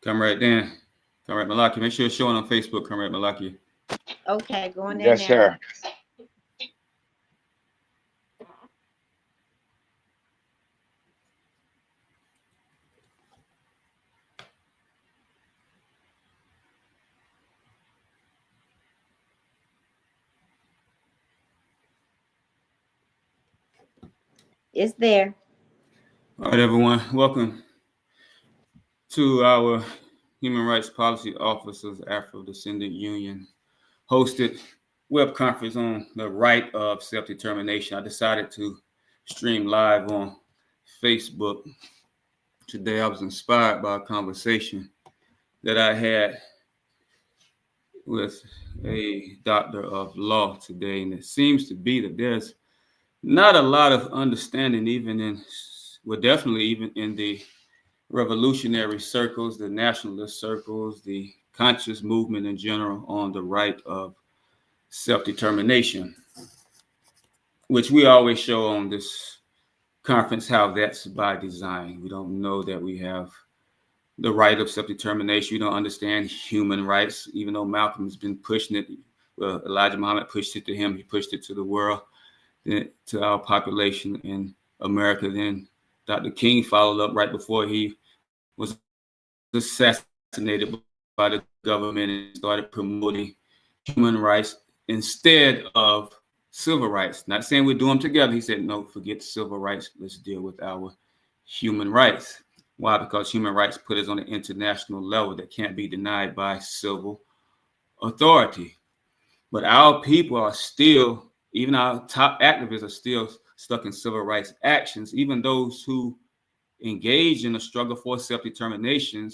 Comrade Dan, Comrade Malaki. Make sure it's showing on Facebook, Comrade Malaki. Okay, going there Yes, now. sir. It's there. All right, everyone. Welcome to our Human Rights Policy Officers Afro-Descendant Union hosted web conference on the right of self-determination. I decided to stream live on Facebook. Today I was inspired by a conversation that I had with a doctor of law today, and it seems to be that there's not a lot of understanding, definitely even in the revolutionary circles, the nationalist circles, the conscious movement in general, on the right of self-determination, which we always show on this conference how that's by design. We don't know that we have the right of self-determination. We don't understand human rights, even though Malcolm has been pushing it. Well, Elijah Muhammad pushed it to him. He pushed it to the world, then to our population in America. Then Dr. King followed up right before he was assassinated by the government and started promoting human rights instead of civil rights. Not saying we do them together. He said, no, forget civil rights. Let's deal with our human rights. Why? Because human rights put us on an international level that can't be denied by civil authority. But our people are still, even our top activists are still stuck in civil rights actions, even those who engage in a struggle for self-determination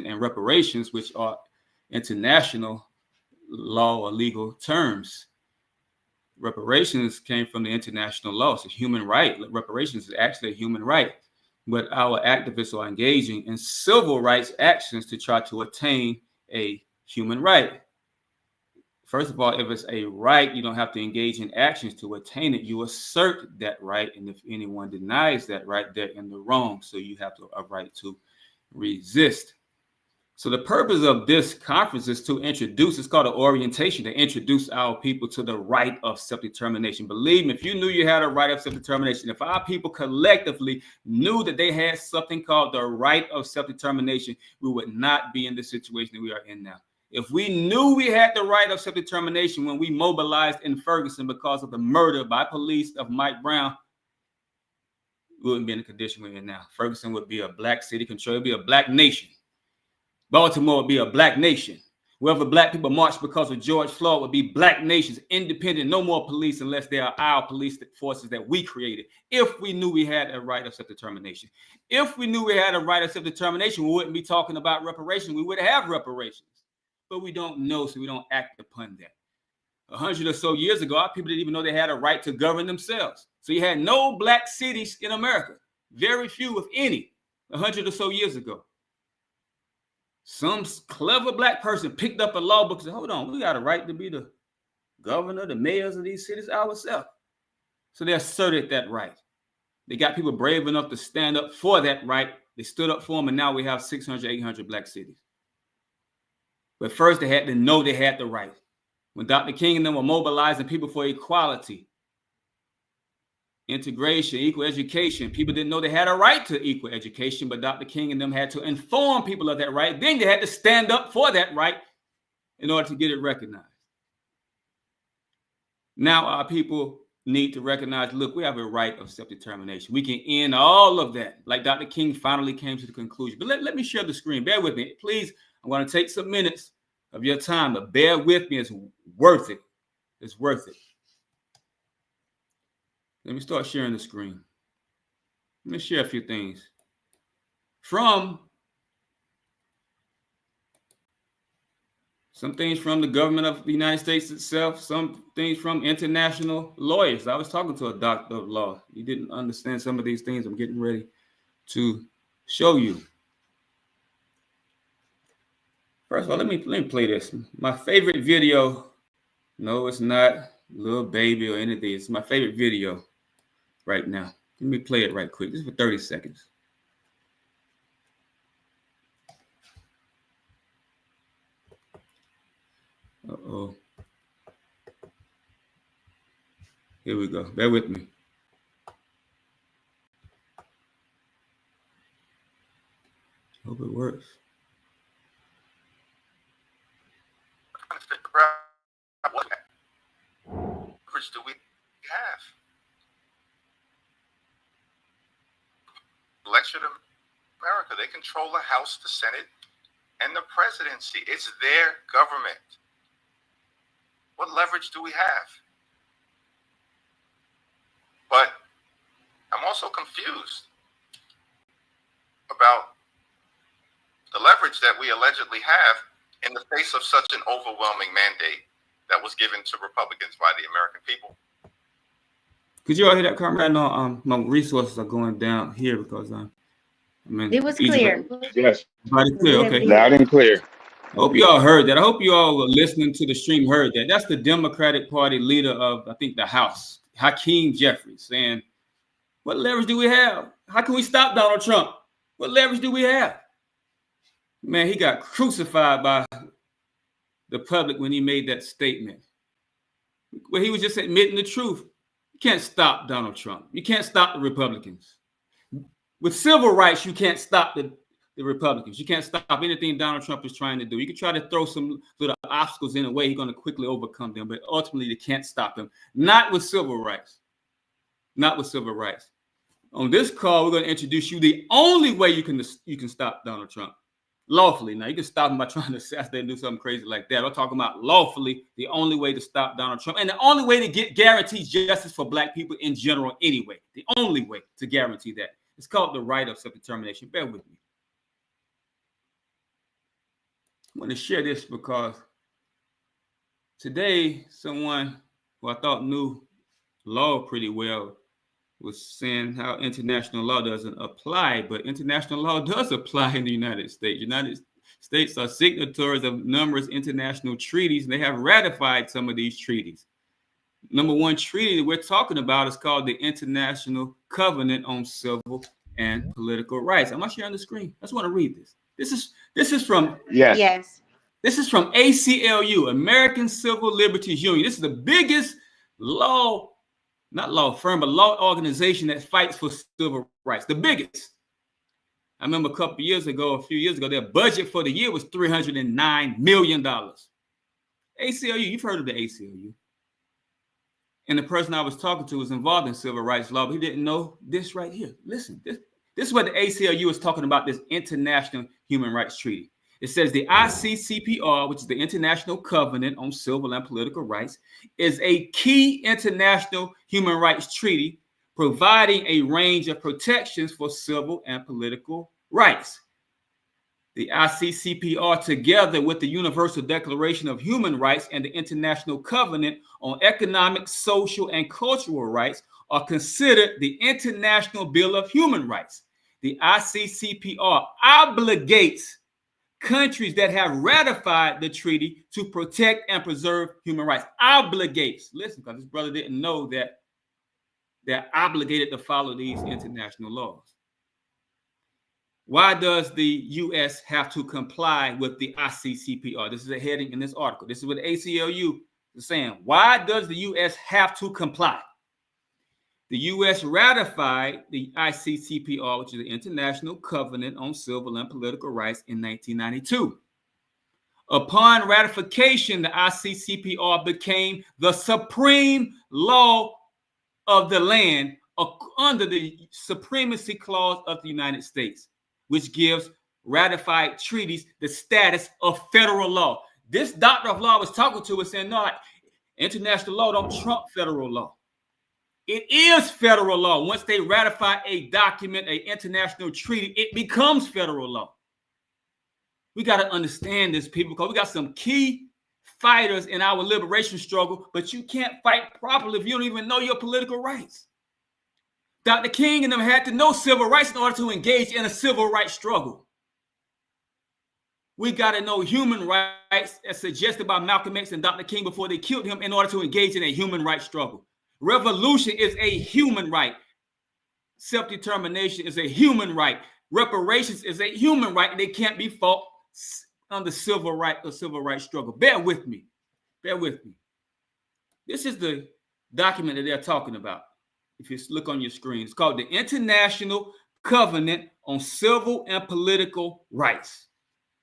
and reparations, which are international law or legal terms. Reparations came from the international law. It's a human right. Reparations is actually a human right. But our activists are engaging in civil rights actions to try to attain a human right. First of all, if it's a right, you don't have to engage in actions to attain it. You assert that right. And if anyone denies that right, they're in the wrong. So you have a right to resist. So the purpose of this conference is to introduce, it's called an orientation, to introduce our people to the right of self-determination. Believe me, if you knew you had a right of self-determination, if our people collectively knew that they had something called the right of self-determination, we would not be in the situation that we are in now. If we knew we had the right of self-determination when we mobilized in Ferguson because of the murder by police of Mike Brown, we wouldn't be in the condition we're in now. Ferguson would be a black city control, it would be a black nation. Baltimore would be a black nation. Wherever black people marched because of George Floyd would be black nations, independent, no more police unless they are our police forces that we created. If we knew we had a right of self-determination. If we knew we had a right of self-determination, we wouldn't be talking about reparations. We would have reparations. But we don't know, so we don't act upon that. 100 or so years ago, our people didn't even know they had a right to govern themselves. So you had no black cities in America. Very few, if any, 100 or so years ago. Some clever black person picked up a law book and said, hold on, we got a right to be the governor, the mayors of these cities ourselves. So they asserted that right. They got people brave enough to stand up for that right. They stood up for them, and now we have 600, 800 black cities. But first, they had to know they had the right. When Dr. King and them were mobilizing people for equality, integration, equal education, people didn't know they had a right to equal education, but Dr. King and them had to inform people of that right. Then they had to stand up for that right in order to get it recognized. Now our people need to recognize, look, we have a right of self-determination. We can end all of that, like Dr. King finally came to the conclusion. But let me share the screen. Bear with me. Please, I'm going to take some minutes of your time, but bear with me. It's worth it. It's worth it. Let me start sharing the screen. Let me share a few things from some things from the government of the United States itself, some things from international lawyers. I was talking to a doctor of law. He didn't understand some of these things I'm getting ready to show you. First of all, let me play this. My favorite video. No, it's not Little Baby or anything. It's my favorite video right now. Let me play it right quick. This is for 30 seconds. Uh-oh. Here we go. Bear with me. Hope it works. What leverage do we have? Lecture to America. They control the House, the Senate, and the presidency. It's their government. What leverage do we have? But I'm also confused about the leverage that we allegedly have in the face of such an overwhelming mandate that was given to Republicans by the American people. Could you all hear that, Comrade? No, my resources are going down here because It was clear. Yes. Clear. Okay. Loud and clear. I hope you all heard that. I hope you all were listening to the stream heard that. That's the Democratic Party leader of, I think, the House, Hakeem Jeffries, saying, what leverage do we have? How can we stop Donald Trump? What leverage do we have? Man, he got crucified by the public when he made that statement. Well, he was just admitting the truth. You can't stop Donald Trump. You can't stop the Republicans. With civil rights, you can't stop the Republicans. You can't stop anything Donald Trump is trying to do. You can try to throw some little obstacles in a way, he's going to quickly overcome them, but ultimately they can't stop them. Not with civil rights. Not with civil rights. On this call, we're going to introduce you the only way you can stop Donald Trump. Lawfully. Now, you can stop him by trying to assassinate and do something crazy like that. I'm talking about lawfully, the only way to stop Donald Trump, and the only way to guarantee justice for Black people in general anyway. The only way to guarantee that. It's called the right of self-determination. Bear with me. I want to share this because today, someone who I thought knew law pretty well was saying how international law doesn't apply, but international law does apply in the United States. United States are signatories of numerous international treaties, and they have ratified some of these treaties. Number one treaty that we're talking about is called the International Covenant on Civil and Political Rights. I'm not sharing the screen. I just want to read this. This is from Yes. This is from ACLU, American Civil Liberties Union. This is the biggest law organization that fights for civil rights. The biggest. I remember a few years ago, their budget for the year was $309 million. ACLU, you've heard of the ACLU. And the person I was talking to was involved in civil rights law, but he didn't know this right here. Listen, this is what the ACLU is talking about, this International Human Rights Treaty. It says the ICCPR, which is the International Covenant on Civil and Political Rights, is a key international human rights treaty providing a range of protections for civil and political rights. The ICCPR, together with the Universal Declaration of Human Rights and the International Covenant on Economic, Social, and Cultural Rights, are considered the International Bill of Human Rights. The ICCPR obligates countries that have ratified the treaty to protect and preserve human rights. Obligates. Listen, because this brother didn't know that they're obligated to follow these international laws. Why does the U.S. have to comply with the ICCPR? This is a heading in this article. This is what the ACLU is saying. Why does the U.S. have to comply? The U.S. ratified the ICCPR, which is the International Covenant on Civil and Political Rights, in 1992. Upon ratification, the ICCPR became the supreme law of the land under the Supremacy Clause of the United States, which gives ratified treaties the status of federal law. This doctor of law was talking to us saying, no, international law don't trump federal law. It is federal law. Once they ratify a document, an international treaty, it becomes federal law. We got to understand this, people, because we got some key fighters in our liberation struggle, but you can't fight properly if you don't even know your political rights. Dr. King and them had to know civil rights in order to engage in a civil rights struggle. We got to know human rights as suggested by Malcolm X and Dr. King before they killed him in order to engage in a human rights struggle. Revolution is a human right. Self-determination is a human right. Reparations is a human right, and they can't be fought under civil rights struggle. Bear with me. Bear with me. This is the document that they're talking about. If you look on your screen, it's called the International Covenant on Civil and Political Rights.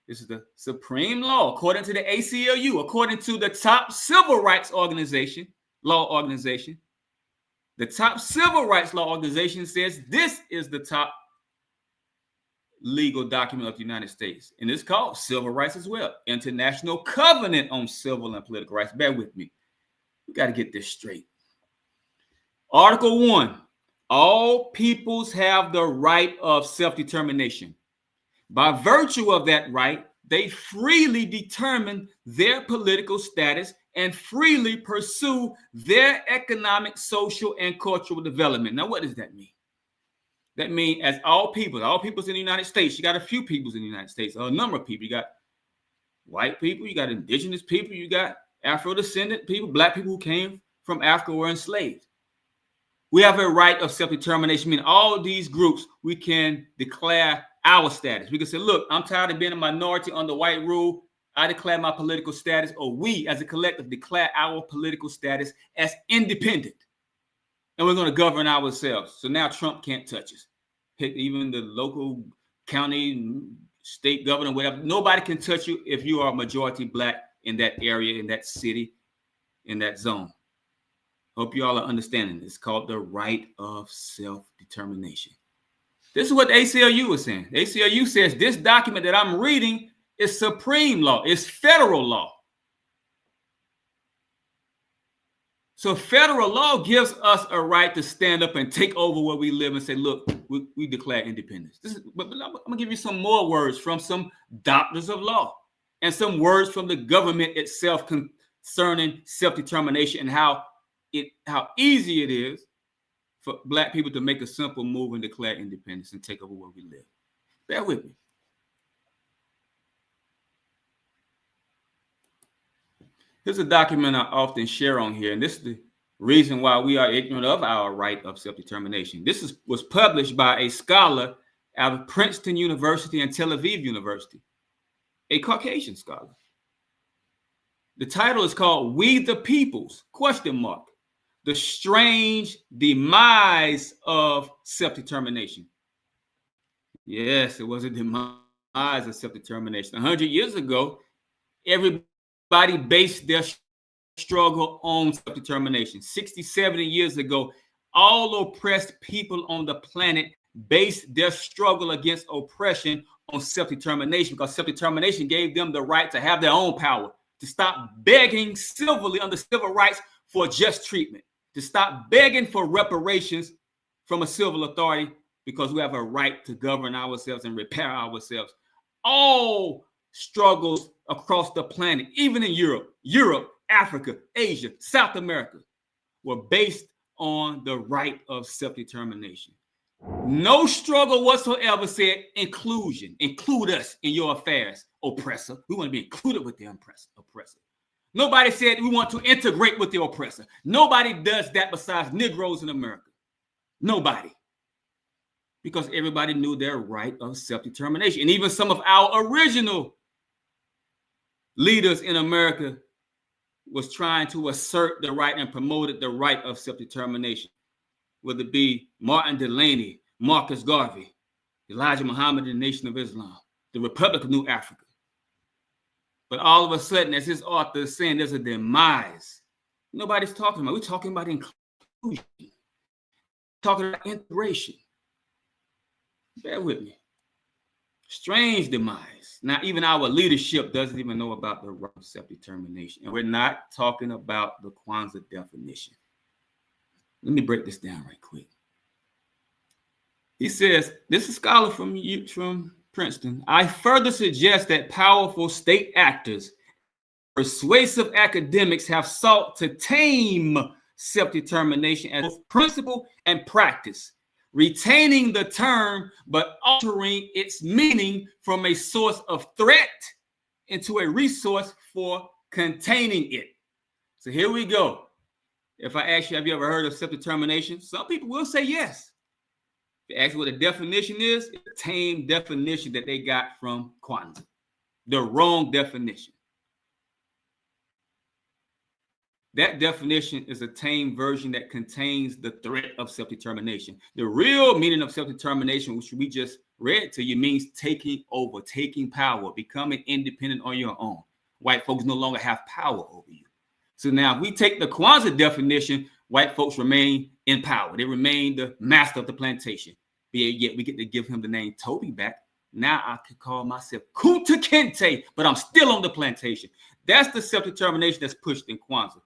This is the supreme law, according to the ACLU, according to the top civil rights law organization. The top civil rights law organization says this is the top legal document of the United States. And it's called civil rights as well. International Covenant on Civil and Political Rights. Bear with me. We got to get this straight. Article 1, all peoples have the right of self-determination. By virtue of that right, they freely determine their political status and freely pursue their economic, social, and cultural development. Now, what does that mean? That means as all peoples in the United States, you got a few peoples in the United States, a number of people. You got white people, you got indigenous people, you got Afro-descendant people, black people who came from Africa were enslaved. We have a right of self-determination, meaning all these groups, we can declare our status. We can say, look, I'm tired of being a minority under white rule. I declare my political status, or we as a collective declare our political status as independent. And we're going to govern ourselves. So now Trump can't touch us. Even the local county, state governor, whatever, nobody can touch you if you are a majority black in that area, in that city, in that zone. Hope you all are understanding this. It's called the right of self-determination. This is what the ACLU is saying. The ACLU says this document that I'm reading is supreme law. It's federal law. So federal law gives us a right to stand up and take over where we live and say, look, we declare independence. But I'm going to give you some more words from some doctors of law and some words from the government itself concerning self-determination and how easy it is for black people to make a simple move and declare independence and take over where we live. Bear with me. Here's a document I often share on here, and this is the reason why we are ignorant of our right of self-determination. This was published by a scholar out of Princeton University and Tel Aviv University, a Caucasian scholar. The title is called "We the Peoples, ? The Strange Demise of Self-Determination." Yes, it was a demise of self-determination. 100 years ago, everybody based their struggle on self-determination. 60, 70 years ago, all oppressed people on the planet based their struggle against oppression on self-determination, because self-determination gave them the right to have their own power, to stop begging civilly under civil rights for just treatment, to stop begging for reparations from a civil authority, because we have a right to govern ourselves and repair ourselves. All struggles across the planet, even in Europe, Africa, Asia, South America, were based on the right of self-determination. No struggle whatsoever said inclusion. Include us in your affairs, oppressor. We want to be included with the oppressor. Nobody said we want to integrate with the oppressor. Nobody does that besides Negroes in America. Nobody. Because everybody knew their right of self-determination. And even some of our original leaders in America was trying to assert the right and promoted the right of self-determination, whether it be Martin Delany, Marcus Garvey, Elijah Muhammad and the Nation of Islam, the Republic of New Africa. But all of a sudden, as his author is saying, there's a demise. Nobody's talking about. We're talking about inclusion, talking about integration. Bear with me. Strange demise. Now, even our leadership doesn't even know about the right of self-determination. And we're not talking about the Kwanzaa definition. Let me break this down right quick. He says, this is a scholar from Princeton. I further suggest that powerful state actors, persuasive academics have sought to tame self-determination as both principle and practice, retaining the term but altering its meaning from a source of threat into a resource for containing it. So here we go. If I ask you, have you ever heard of self-determination? Some people will say yes. If you ask what the definition is, it's a tame definition that they got from Kwanzaa. The wrong definition. That definition is a tame version that contains the threat of self-determination. The real meaning of self-determination, which we just read to you, means taking over, taking power, becoming independent on your own. White folks no longer have power over you. So now if we take the Kwanzaa definition, white folks remain in power. They remain the master of the plantation. Yet we get to give him the name Toby back. Now I can call myself Kunta Kinte, but I'm still on the plantation. That's the self-determination that's pushed in Kwanzaa.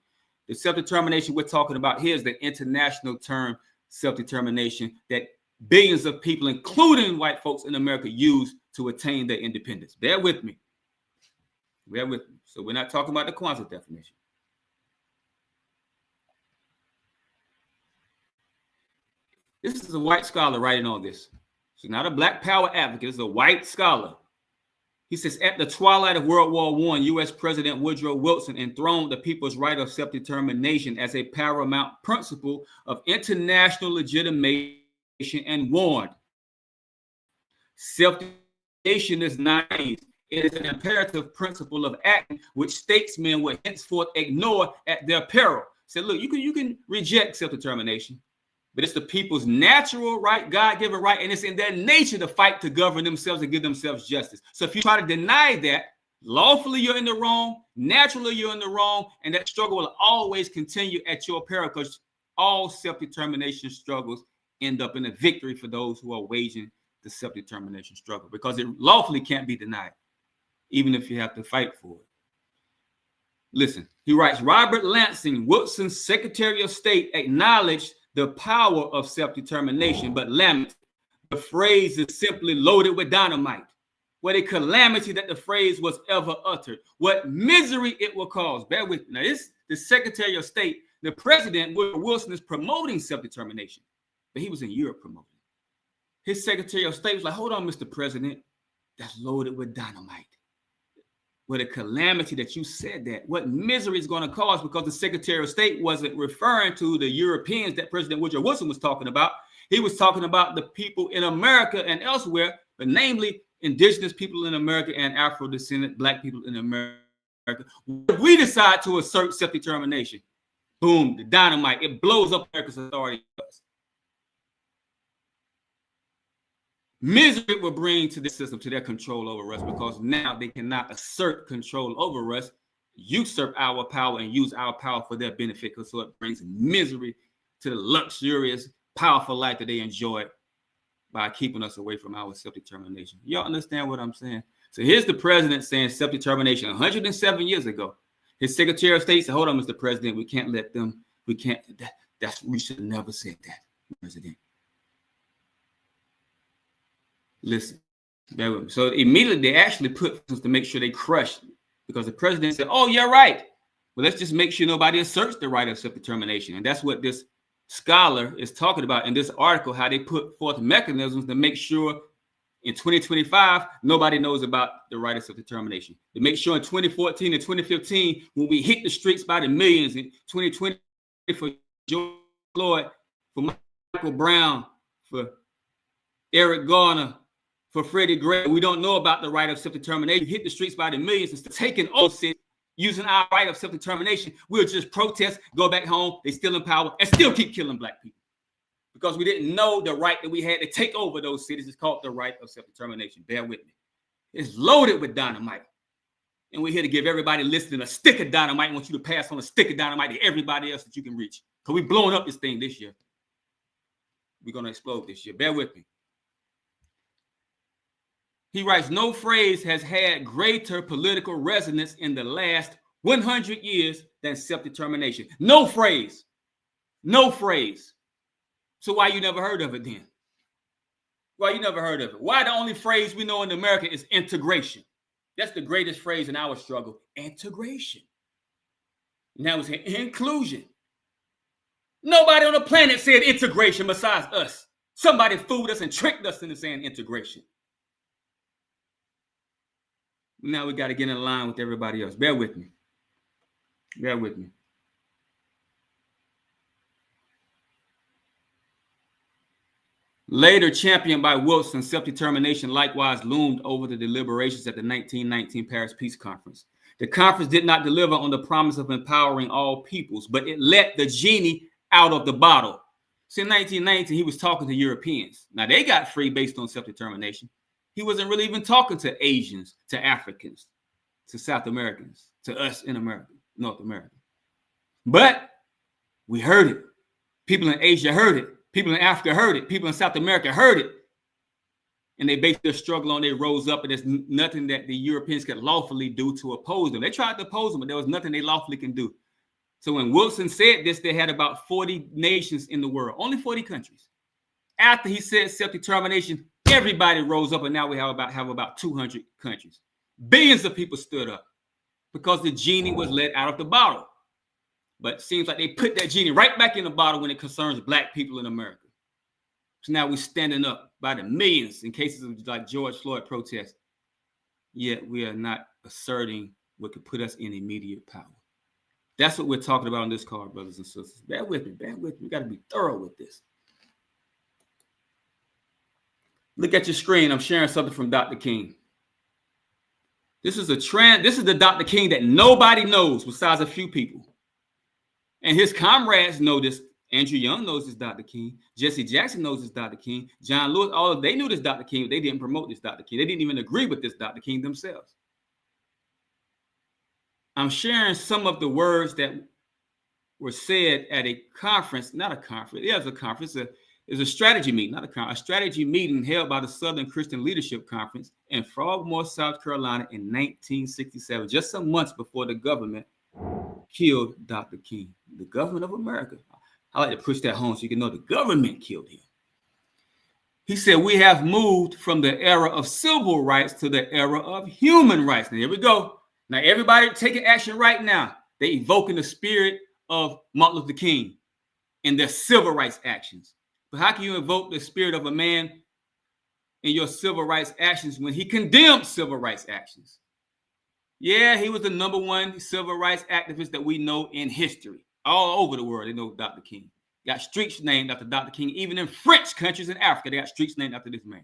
The self-determination we're talking about here is the international term self-determination that billions of people, including white folks in America, use to attain their independence. Bear with me. Bear with me. So we're not talking about the Kwanzaa definition. This is a white scholar writing on this. He's not a black power advocate. It's a white scholar. He says, at the twilight of World War I, U.S. President Woodrow Wilson enthroned the people's right of self-determination as a paramount principle of international legitimation and warned, self-determination is naive. It is an imperative principle of action which statesmen will henceforth ignore at their peril. Said, look, you can reject self-determination, but it's the people's natural right, God-given right, and it's in their nature to fight to govern themselves and give themselves justice. So if you try to deny that, lawfully you're in the wrong, naturally you're in the wrong, and that struggle will always continue at your peril, because all self-determination struggles end up in a victory for those who are waging the self-determination struggle, because it lawfully can't be denied, even if you have to fight for it. Listen, he writes, Robert Lansing, Wilson's Secretary of State, acknowledged the power of self-determination, but lament, the phrase is simply loaded with dynamite. What a calamity that the phrase was ever uttered. What misery it will cause. Bear with me. Now, this the Secretary of State, the President, Wilson, is promoting self-determination, but he was in Europe promoting it. His Secretary of State was like, hold on, Mr. President, that's loaded with dynamite. What a calamity that you said that. What misery is going to cause, because the Secretary of State wasn't referring to the Europeans that President Woodrow Wilson was talking about. He was talking about the people in America and elsewhere, but namely indigenous people in America and Afro-descendant black people in America. If we decide to assert self-determination, boom, the dynamite, it blows up America's authority. Misery will bring to the system, to their control over us, because now they cannot assert control over us, usurp our power, and use our power for their benefit. So it brings misery to the luxurious, powerful life that they enjoy by keeping us away from our self-determination. Y'all understand what I'm saying? So here's the president saying self-determination 107 years ago. His Secretary of State said, hold on, Mr. President, we can't let them, we should have never said that, President. Listen, so immediately they actually put to make sure they crushed, because the president said, oh, you're right. Well, let's just make sure nobody asserts the right of self-determination. And that's what this scholar is talking about in this article, how they put forth mechanisms to make sure in 2025, nobody knows about the right of self-determination. To make sure in 2014 and 2015, when we hit the streets by the millions, in 2020 for George Floyd, for Michael Brown, for Eric Garner, for Freddie Gray, we don't know about the right of self-determination. Hit the streets by the millions instead of taking oaths, using our right of self-determination. We'll just protest, go back home, they still in power, and still keep killing black people. Because we didn't know the right that we had to take over those cities. It's called the right of self-determination. Bear with me. It's loaded with dynamite. And we're here to give everybody listening a stick of dynamite. I want you to pass on a stick of dynamite to everybody else that you can reach. Because we're blowing up this thing this year. We're going to explode this year. Bear with me. He writes, no phrase has had greater political resonance in the last 100 years than self-determination. No phrase. No phrase. So why you never heard of it then? Why you never heard of it? Why the only phrase we know in America is integration? That's the greatest phrase in our struggle. Integration. Now it's inclusion. Nobody on the planet said integration besides us. Somebody fooled us and tricked us into saying integration. Now we got to get in line with everybody else. Bear with me. Bear with me. Later championed by Wilson, self-determination likewise loomed over the deliberations at the 1919 Paris Peace Conference. The conference did not deliver on the promise of empowering all peoples, but it let the genie out of the bottle. See, in 1919, he was talking to Europeans. Now, they got free based on self-determination. He wasn't really even talking to Asians, to Africans, to South Americans, to us in America, North America. But we heard it. People in Asia heard it. People in Africa heard it. People in South America heard it. And they based their struggle on, they rose up, and there's nothing that the Europeans could lawfully do to oppose them. They tried to oppose them, but there was nothing they lawfully can do. So when Wilson said this, they had about 40 nations in the world, only 40 countries. After he said self-determination, everybody rose up, and now we have about 200 countries. Billions of people stood up because the genie was let out of the bottle. But it seems like they put that genie right back in the bottle when it concerns black people in America. So now we're standing up by the millions in cases of like George Floyd protests. Yet we are not asserting what could put us in immediate power. That's what we're talking about on this card, brothers and sisters. Bear with me, bear with me. We got to be thorough with this. Look at your screen. I'm sharing something from Dr. King. This is the Dr. King that nobody knows besides a few people. And his comrades know this. Andrew Young knows this Dr. King. Jesse Jackson knows this Dr. King. John Lewis, they knew this Dr. King, but they didn't promote this Dr. King. They didn't even agree with this Dr. King themselves. I'm sharing some of the words that were said at a conference, not a conference. Yeah, it's a conference. It's a strategy meeting, not a conference. A strategy meeting held by the Southern Christian Leadership Conference in Frogmore, South Carolina in 1967, just some months before the government killed Dr. King, the government of America. I like to push that home so you can know the government killed him. He said, we have moved from the era of civil rights to the era of human rights. Now, here we go. Now, everybody taking action right now. They're evoking the spirit of Martin Luther King in their civil rights actions. But how can you invoke the spirit of a man in your civil rights actions when he condemned civil rights actions? Yeah, he was the #1 civil rights activist that we know in history. All over the world, they know Dr. King. Got streets named after Dr. King. Even in French countries in Africa, they got streets named after this man.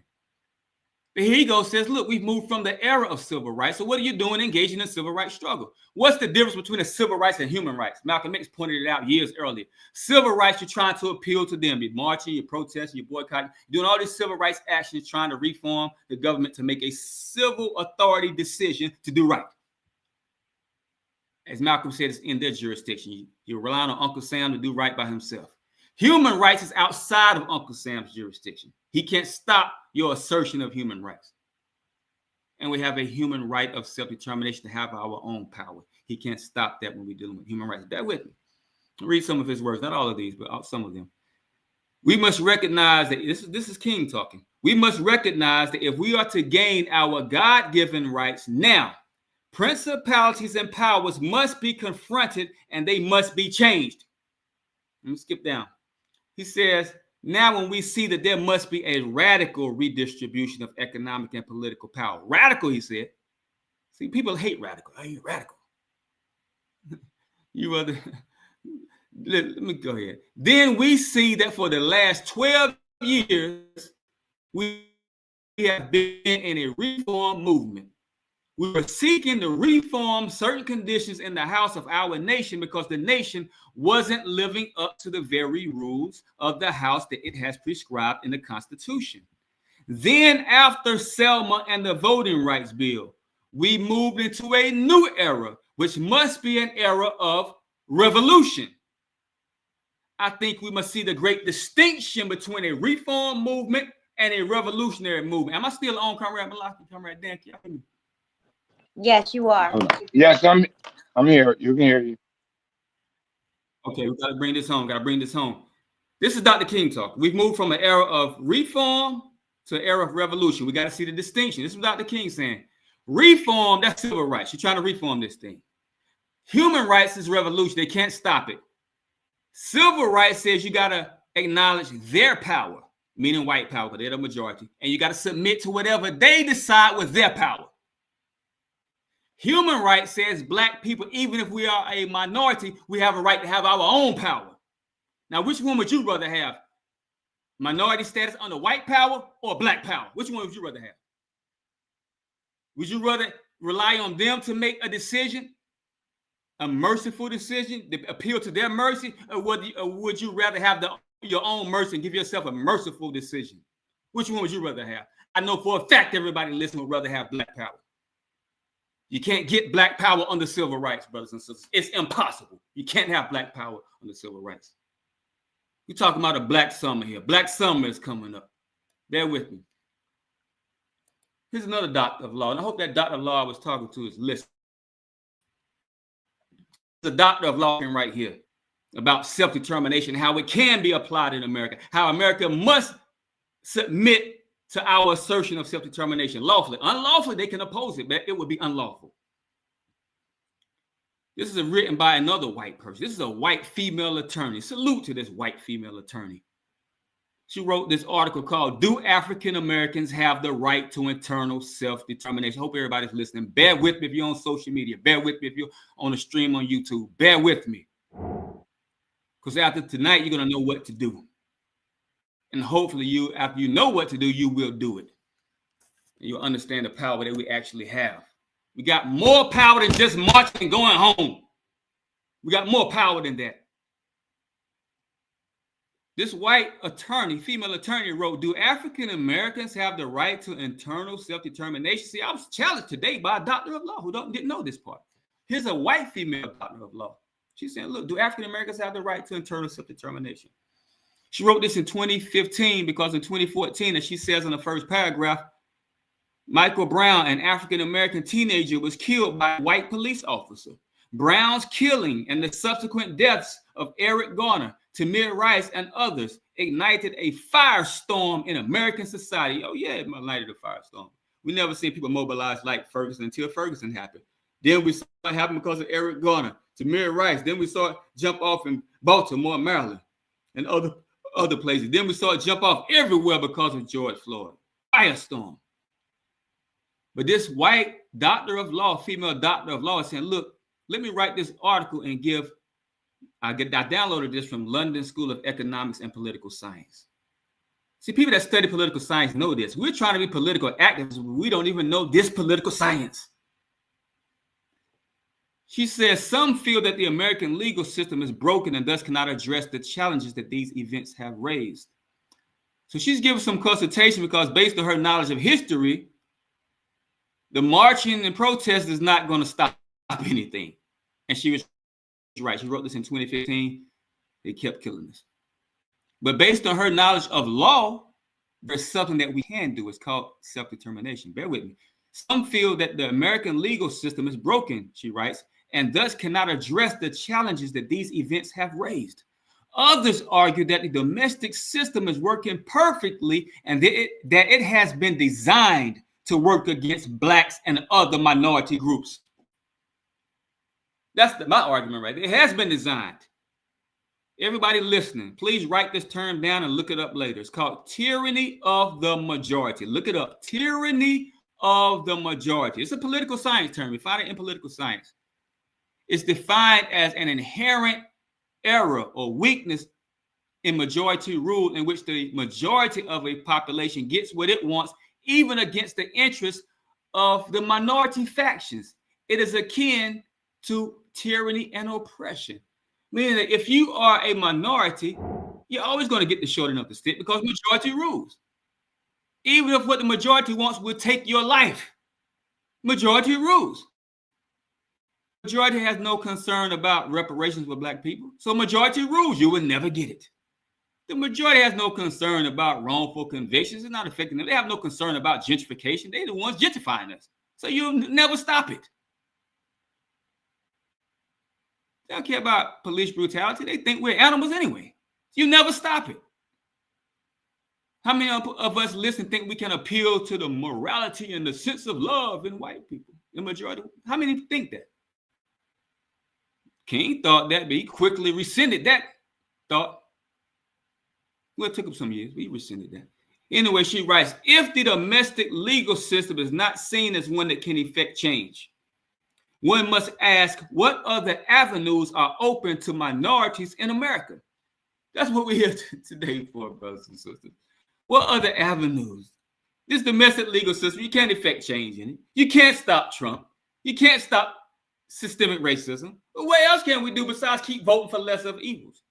But here he goes, says, look, we've moved from the era of civil rights. So what are you doing engaging in civil rights struggle? What's the difference between a civil rights and human rights? Malcolm X pointed it out years earlier. Civil rights, you're trying to appeal to them. You're marching, you're protesting, you're boycotting, you're doing all these civil rights actions, trying to reform the government to make a civil authority decision to do right. As Malcolm said, it's in their jurisdiction. You're relying on Uncle Sam to do right by himself. Human rights is outside of Uncle Sam's jurisdiction. He can't stop your assertion of human rights. And we have a human right of self-determination to have our own power. He can't stop that when we're dealing with human rights. Bear with me. I'll read some of his words, not all of these, but some of them. We must recognize that this is King talking. We must recognize that if we are to gain our God-given rights now, principalities and powers must be confronted and they must be changed. Let me skip down. He says, now when we see that there must be a radical redistribution of economic and political power. Radical, he said. See, people hate radical. I ain't radical. You other, let me go ahead. Then we see that for the last 12 years, we have been in a reform movement. We were seeking to reform certain conditions in the house of our nation because the nation wasn't living up to the very rules of the house that it has prescribed in the Constitution. Then after Selma and the Voting Rights Bill, we moved into a new era, which must be an era of revolution. I think we must see the great distinction between a reform movement and a revolutionary movement. Am I still on, Comrade Malaki, Comrade Dan? Yes, you are. Yes, I'm here. You can hear you. Okay, we got to bring this home. This is Dr. King talk. We've moved from an era of reform to an era of revolution. We got to see the distinction. This is Dr. King saying. Reform, that's civil rights. You're trying to reform this thing. Human rights is revolution. They can't stop it. Civil rights says you got to acknowledge their power, meaning white power, because they're the majority. And you got to submit to whatever they decide with their power. Human rights says black people, even if we are a minority, we have a right to have our own power. Now, which one would you rather have? Minority status under white power or black power? Which one would you rather have? Would you rather rely on them to make a decision, a merciful decision, to appeal to their mercy, or would you rather have your own mercy and give yourself a merciful decision? Which one would you rather have? I know for a fact everybody listening would rather have black power. You can't get black power under civil rights, brothers and sisters. It's impossible. You can't have black power under civil rights. We're talking about a black summer here. Black summer is coming up. Bear with me. Here's another doctor of law, and I hope that doctor of law I was talking to is listening. The doctor of law right here about self-determination, how it can be applied in America, how America must submit to our assertion of self-determination lawfully. Unlawfully, they can oppose it, but it would be unlawful. This is written by another white person. This is a white female attorney. Salute to this white female attorney. She wrote this article called, "Do African Americans Have the Right to Internal Self-Determination?" I hope everybody's listening. Bear with me if you're on social media. Bear with me if you're on a stream on YouTube. Bear with me. Because after tonight, you're going to know what to do. And hopefully after you know what to do, you will do it. And you'll understand the power that we actually have. We got more power than just marching and going home. We got more power than that. This white attorney, female attorney wrote, "Do African Americans have the right to internal self-determination?" See, I was challenged today by a doctor of law who didn't know this part. Here's a white female doctor of law. She's saying, look, do African Americans have the right to internal self-determination? She wrote this in 2015 because in 2014, as she says in the first paragraph, Michael Brown, an African-American teenager, was killed by a white police officer. Brown's killing and the subsequent deaths of Eric Garner, Tamir Rice, and others ignited a firestorm in American society. Oh, yeah, it ignited a firestorm. We never seen people mobilize like Ferguson until Ferguson happened. Then we saw it happen because of Eric Garner, Tamir Rice. Then we saw it jump off in Baltimore, Maryland, and other places. Then we saw it jump off everywhere because of George Floyd. Firestorm. But this white doctor of law, female doctor of law, is saying, look, let me write this article and I downloaded this from London School of Economics and Political Science. See, people that study political science know this. We're trying to be political activists. We don't even know this political science. She says, some feel that the American legal system is broken and thus cannot address the challenges that these events have raised. So she's giving some consultation because based on her knowledge of history, the marching and protest is not going to stop anything. And she was right. She wrote this in 2015. They kept killing us. But based on her knowledge of law, there's something that we can do. It's called self-determination. Bear with me. Some feel that the American legal system is broken, she writes, and thus cannot address the challenges that these events have raised. Others argue that the domestic system is working perfectly and that it has been designed to work against blacks and other minority groups. That's my argument right there. It has been designed. Everybody listening, please write this term down and look it up later. It's called tyranny of the majority. Look it up. Tyranny of the majority. It's a political science term. You find it in political science. It's defined as an inherent error or weakness in majority rule in which the majority of a population gets what it wants, even against the interests of the minority factions. It is akin to tyranny and oppression. Meaning that if you are a minority, you're always going to get the short end of the stick because majority rules. Even if what the majority wants will take your life, majority rules. Majority has no concern about reparations for black people. So majority rules, you will never get it. The majority has no concern about wrongful convictions. It's not affecting them. They have no concern about gentrification. They're the ones gentrifying us. So you'll never stop it. They don't care about police brutality. They think we're animals anyway. You never stop it. How many of us listen think we can appeal to the morality and the sense of love in white people? The majority. How many think that? King thought that, but he quickly rescinded that thought. Well, it took him some years, but he rescinded that. Anyway, she writes, if the domestic legal system is not seen as one that can effect change, one must ask what other avenues are open to minorities in America. That's what we're here today for, brothers and sisters. What other avenues? This domestic legal system, you can't effect change in it. You can't stop Trump. You can't stop systemic racism. But what else can we do besides keep voting for lesser of evils?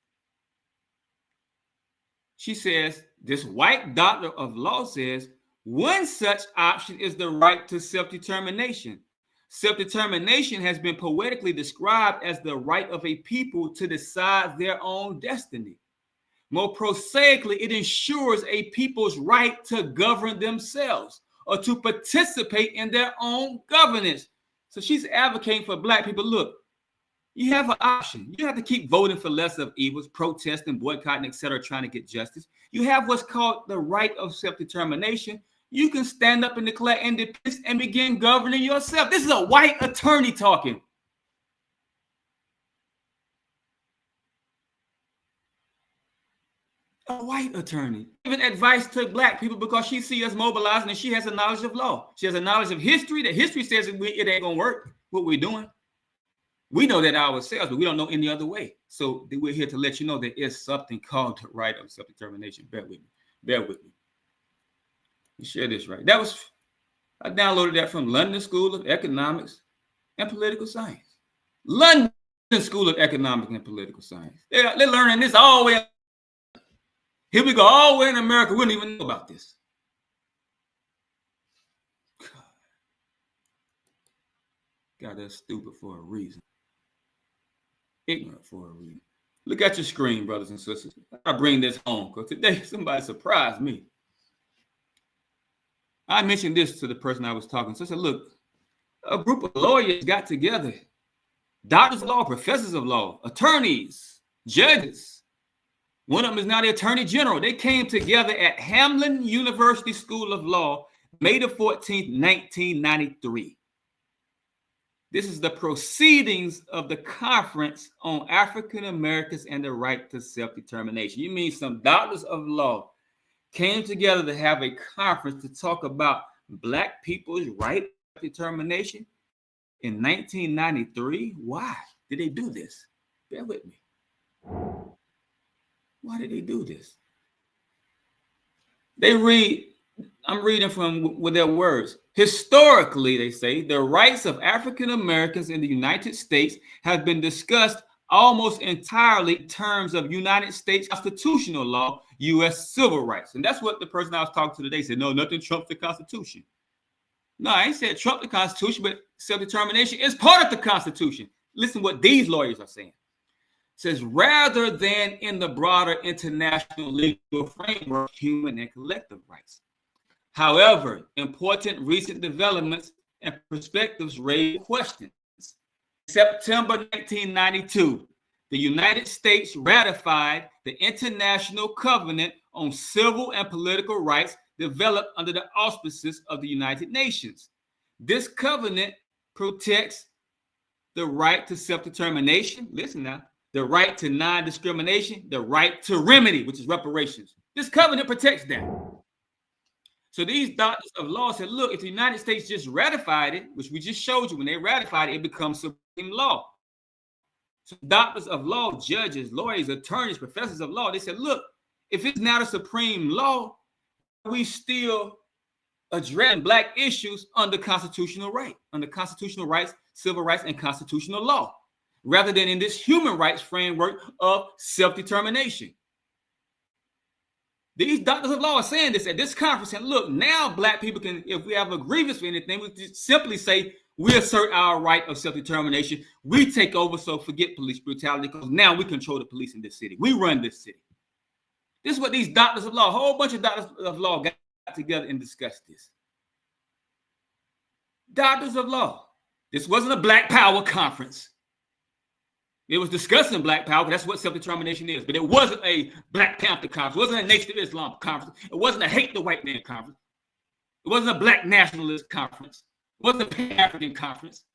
She says, this white doctor of law says, one such option is the right to self-determination. Self-determination has been poetically described as the right of a people to decide their own destiny. More prosaically, it ensures a people's right to govern themselves or to participate in their own governance. So she's advocating for Black people. Look, you have an option. You have to keep voting for lesser of evils, protesting, boycotting, etc., trying to get justice. You have what's called the right of self-determination. You can stand up and declare independence and begin governing yourself. This is a white attorney talking. A white attorney giving advice to Black people because she sees us mobilizing and she has a knowledge of law. She has a knowledge of history. That history says it ain't gonna work what we're doing. We know that ourselves, but we don't know any other way. So we're here to let you know there is something called the right of self-determination. Bear with me. Bear with me. You share this right. I downloaded that from London School of Economics and Political Science. London School of Economics and Political Science. They're learning this all the way. Here we go, all the way in America. We don't even know about this. God, that's stupid for a reason. Ignorant for a reason. Look at your screen, brothers and sisters. I bring this home because today somebody surprised me. I mentioned this to the person I was talking to. I said, look, a group of lawyers got together. Doctors of law, professors of law, attorneys, judges. One of them is now the Attorney General. They came together at Hamlin University School of Law, May the 14th, 1993. This is the proceedings of the Conference on African Americans and the Right to Self-Determination. You mean some doctors of law came together to have a conference to talk about Black people's right to self-determination in 1993? Why did they do this? Bear with me. Why did they do this? I'm reading from with their words. Historically, they say, the rights of African Americans in the United States have been discussed almost entirely in terms of United States constitutional law, U.S. civil rights. And that's what the person I was talking to today said. No, nothing trumps the Constitution. No, I ain't said trump the Constitution, but self-determination is part of the Constitution. Listen what these lawyers are saying. It says, rather than in the broader international legal framework, human and collective rights. However, important recent developments and perspectives raise questions. In September 1992, the United States ratified the International Covenant on Civil and Political Rights developed under the auspices of the United Nations. This covenant protects the right to self-determination. Listen now. The right to non-discrimination, the right to remedy, which is reparations. This covenant protects that. So these doctors of law said, look, if the United States just ratified it, which we just showed you, when they ratified it, it becomes supreme law. So doctors of law, judges, lawyers, attorneys, professors of law, they said, look, if it's not a supreme law, we still address Black issues under constitutional right, under constitutional rights, civil rights, and constitutional law, rather than in this human rights framework of self-determination. These doctors of law are saying this at this conference, and look, now Black people can, if we have a grievance for anything, we just simply say, we assert our right of self-determination. We take over, so forget police brutality, because now we control the police in this city. We run this city. This is what these doctors of law, a whole bunch of doctors of law got together and discussed this. Doctors of law. This wasn't a Black Power conference. It was discussing Black Power, that's what self-determination is. But it wasn't a Black Panther conference. It wasn't a Nation of Islam conference. It wasn't a Hate the White Man conference. It wasn't a Black Nationalist conference. It wasn't a Pan-African conference.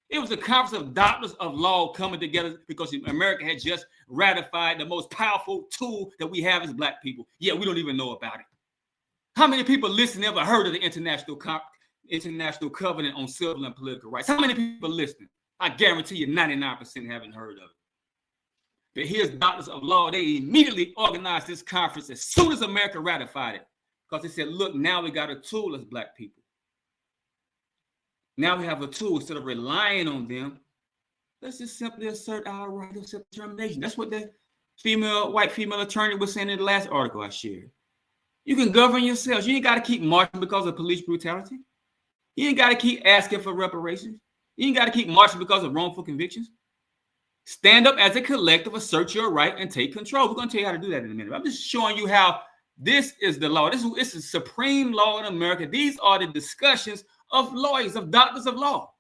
It was a conference of doctors of law coming together because America had just ratified the most powerful tool that we have as Black people. Yeah, we don't even know about it. How many people listening ever heard of the International Covenant on Civil and Political Rights? How many people listening? I guarantee you 99% haven't heard of it. But here's doctors of law. They immediately organized this conference as soon as America ratified it, because they said, look, now we got a tool as Black people. Now we have a tool. Instead of relying on them, let's just simply assert our right of self-determination. That's what the white female attorney was saying in the last article I shared. You can govern yourselves. You ain't got to keep marching because of police brutality. You ain't got to keep asking for reparations. You ain't got to keep marching because of wrongful convictions. Stand up as a collective, assert your right, and take control. We're going to tell you how to do that in a minute. I'm just showing you how this is the law. This is the supreme law in America. These are the discussions of lawyers, of doctors of law.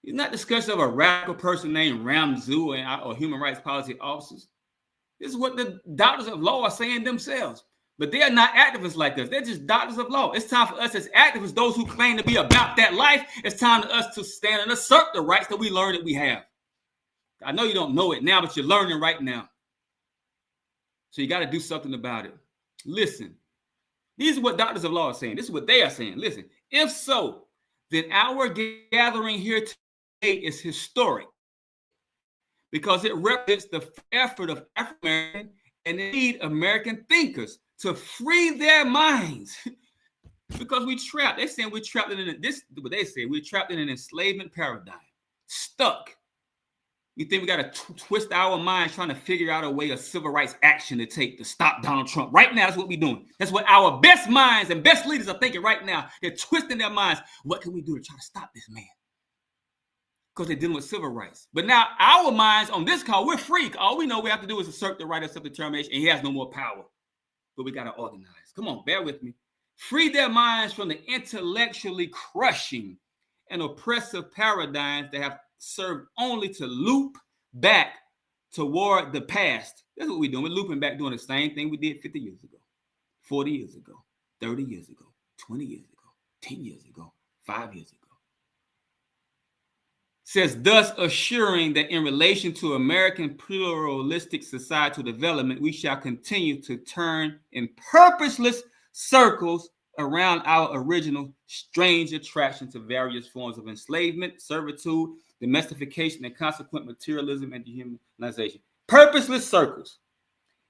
It's not discussion of a radical person named Ramzu or human rights policy officers. This is what the doctors of law are saying themselves. But they are not activists like us. They're just doctors of law. It's time for us as activists, those who claim to be about that life, it's time for us to stand and assert the rights that we learned that we have. I know you don't know it now, but you're learning right now. So you got to do something about it. Listen, these are what doctors of law are saying. This is what they are saying. Listen, if so, then our gathering here today is historic because it represents the effort of African-American and indeed American thinkers to free their minds because we trapped. They're saying we're trapped in this. What they say, we're trapped in an enslavement paradigm, stuck. You think we got to twist our minds trying to figure out a way of civil rights action to take to stop Donald Trump? Right now, that's what we're doing. That's what our best minds and best leaders are thinking right now. They're twisting their minds. What can we do to try to stop this man? Because they're dealing with civil rights. But now our minds on this call, we're free. All we know we have to do is assert the right of self-determination, and he has no more power. But we got to organize. Come on, bear with me. Free their minds from the intellectually crushing and oppressive paradigms that have served only to loop back toward the past. That's what we're doing. We're looping back, doing the same thing we did 50 years ago, 40 years ago, 30 years ago, 20 years ago, 10 years ago, 5 years ago. Says, thus assuring that in relation to American pluralistic societal development, we shall continue to turn in purposeless circles around our original strange attraction to various forms of enslavement, servitude, domestication, and consequent materialism and dehumanization. Purposeless circles.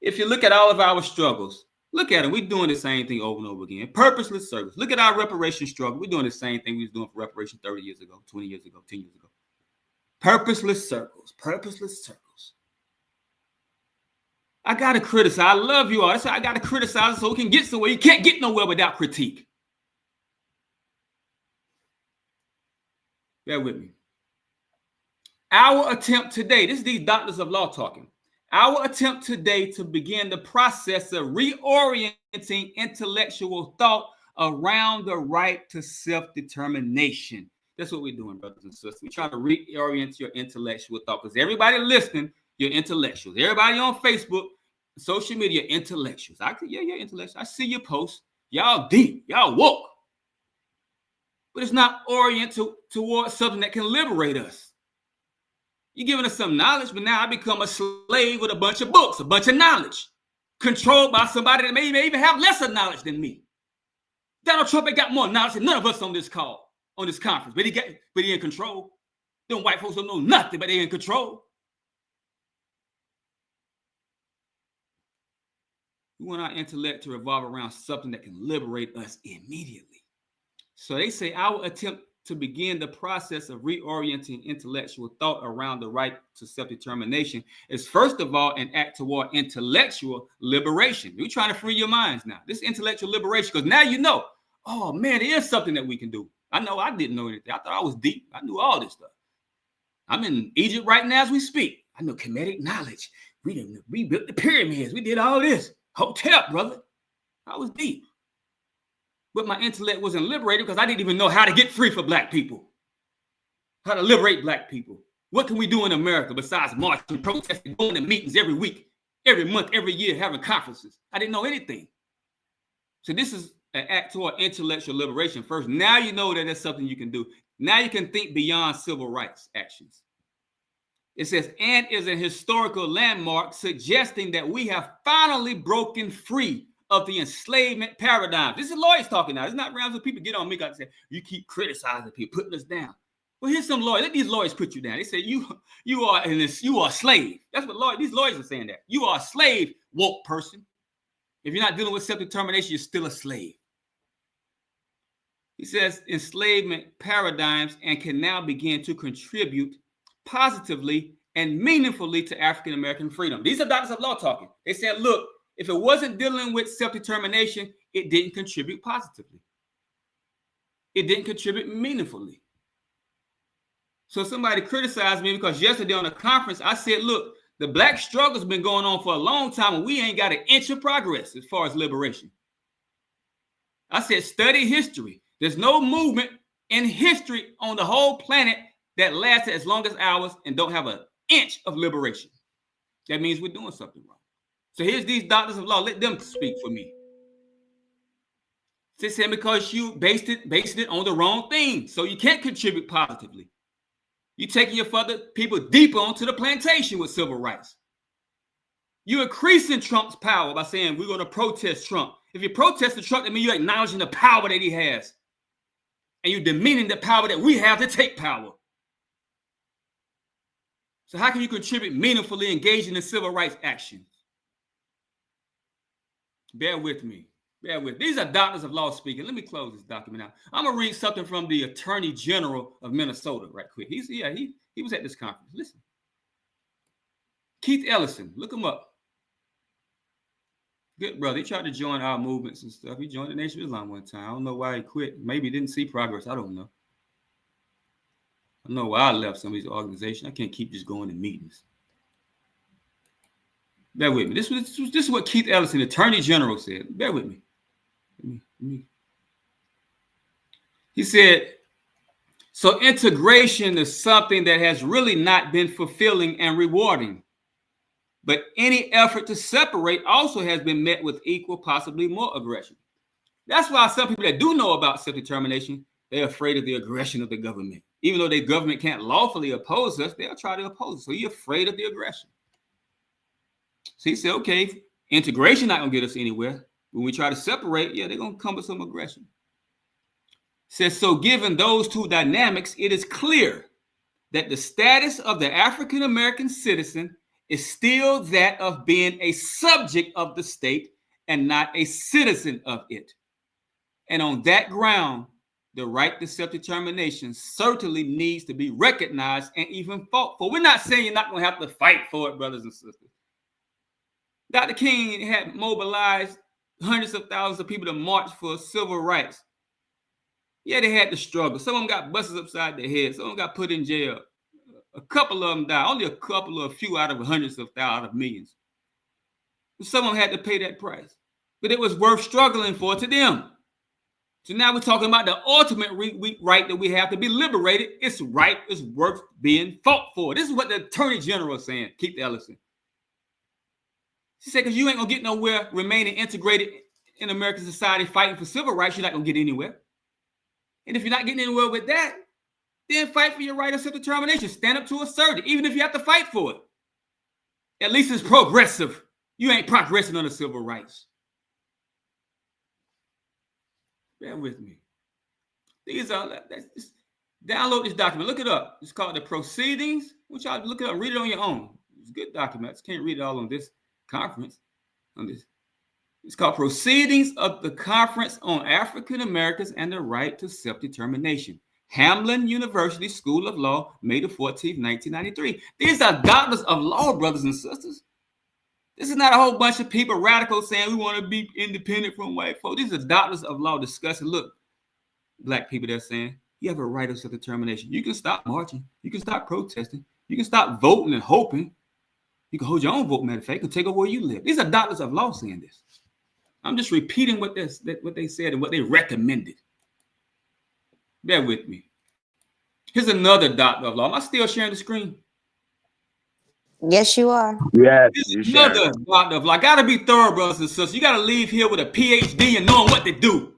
If you look at all of our struggles, look at them. We're doing the same thing over and over again. Purposeless circles. Look at our reparation struggle. We're doing the same thing we was doing for reparation 30 years ago, 20 years ago, 10 years ago. Purposeless circles. Purposeless circles. I got to criticize. I love you all. That's why I got to criticize so we can get somewhere. You can't get nowhere without critique. Bear with me. Our attempt today, this is these doctors of law talking. Our attempt today to begin the process of reorienting intellectual thought around the right to self-determination. That's what we're doing, brothers and sisters. We're trying to reorient your intellectual thought because everybody listening, you're intellectuals. Everybody on Facebook, social media, intellectuals. You're intellectuals. I see your posts. Y'all deep. Y'all woke. But it's not oriented towards something that can liberate us. You're giving us some knowledge, but now I become a slave with a bunch of books, a bunch of knowledge, controlled by somebody that may even have lesser knowledge than me. Donald Trump ain't got more knowledge than none of us on this call, on this conference, but he in control. Them white folks don't know nothing, but they in control. We want our intellect to revolve around something that can liberate us immediately. So they say our attempt to begin the process of reorienting intellectual thought around the right to self-determination is first of all an act toward intellectual liberation. We're trying to free your minds now. This intellectual liberation, because now you know, oh man, there is something that we can do. I know I didn't know anything. I thought I was deep. I knew all this stuff. I'm in Egypt right now as we speak. I know kinetic knowledge. We rebuilt the pyramids. We did all this. Hotel, brother. I was deep. But my intellect wasn't liberated because I didn't even know how to get free for black people. How to liberate black people. What can we do in America besides marching, protesting, going to meetings every week, every month, every year, having conferences? I didn't know anything. So this is an act toward intellectual liberation first. Now you know that there's something you can do. Now you can think beyond civil rights actions. It says, and is a historical landmark suggesting that we have finally broken free of the enslavement paradigm. This is lawyers talking now. It's not rounds of people get on me and say, you keep criticizing people, putting us down. Well, here's some lawyers. Let these lawyers put you down. They say you are a slave. That's what these lawyers are saying that. You are a slave, woke person. If you're not dealing with self-determination, you're still a slave. He says enslavement paradigms and can now begin to contribute positively and meaningfully to African American freedom. These are doctors of law talking. They said, look, if it wasn't dealing with self-determination, it didn't contribute positively. It didn't contribute meaningfully. So somebody criticized me because yesterday on a conference, I said, look, the black struggle's been going on for a long time and we ain't got an inch of progress as far as liberation. I said, study history. There's no movement in history on the whole planet that lasted as long as ours and don't have an inch of liberation. That means we're doing something wrong. So here's these doctors of law. Let them speak for me. They said because you based it on the wrong thing. So you can't contribute positively. You're taking your further people deeper onto the plantation with civil rights. You're increasing Trump's power by saying we're going to protest Trump. If you protest the Trump, that means you're acknowledging the power that he has. And you're demeaning the power that we have to take power. So how can you contribute meaningfully engaging in civil rights actions? Bear with me. Bear with. These are doctors of law speaking. Let me close this document out. I'm gonna read something from the Attorney General of Minnesota right quick. He was at this conference. Listen. Keith Ellison, look him up. Good brother. He tried to join our movements and stuff. He joined the Nation of Islam one time. I don't know why he quit. Maybe he didn't see progress. I don't know. I know why I left some of these organizations. I can't keep just going to meetings. Bear with me. This is what Keith Ellison, Attorney General, said. Bear with me. He said, so integration is something that has really not been fulfilling and rewarding. But any effort to separate also has been met with equal, possibly more aggression. That's why some people that do know about self-determination, they're afraid of the aggression of the government. Even though the government can't lawfully oppose us, they'll try to oppose us. So you're afraid of the aggression. So he said, okay, integration not going to get us anywhere. When we try to separate, yeah, they're going to come with some aggression. Says, so given those two dynamics, it is clear that the status of the African-American citizen is still that of being a subject of the state and not a citizen of it. And on that ground, the right to self-determination certainly needs to be recognized and even fought for. We're not saying you're not going to have to fight for it, brothers and sisters. Dr. King had mobilized hundreds of thousands of people to march for civil rights. Yeah, they had to struggle. Some of them got busted upside their head. Some of them got put in jail. A couple of them died. Only a few out of hundreds of thousands, out of millions. Some of them had to pay that price. But it was worth struggling for to them. So now we're talking about the ultimate right that we have to be liberated. It's right. It's worth being fought for. This is what the Attorney General is saying, Keith Ellison. She said, because you ain't going to get nowhere remaining integrated in American society fighting for civil rights, you're not going to get anywhere. And if you're not getting anywhere with that, then fight for your right of self-determination. Stand up to assert it, even if you have to fight for it. At least it's progressive. You ain't progressing on the civil rights. Bear with me. These are, download this document. Look it up. It's called The Proceedings. I want y'all to look it up. Read it on your own. It's a good document. I can't read it all on this conference. It's called Proceedings of the Conference on African Americans and the Right to Self-Determination. Hamlin University School of Law, May the 14th, 1993. These are doctors of law, brothers and sisters. This is not a whole bunch of people, radicals, saying we want to be independent from white folks. These are doctors of law discussing, look, black people, they're saying, you have a right of self-determination. You can stop marching. You can stop protesting. You can stop voting and hoping. You can hold your own vote, matter of fact, and take over where you live. These are doctors of law saying this. I'm just repeating what they said and what they recommended. Bear with me. Here's another doctor of law. Am I still sharing the screen? Yes, you are. Yes, Here's another doctor of law. I got to be thorough, brothers and sisters. You got to leave here with a PhD and knowing what to do.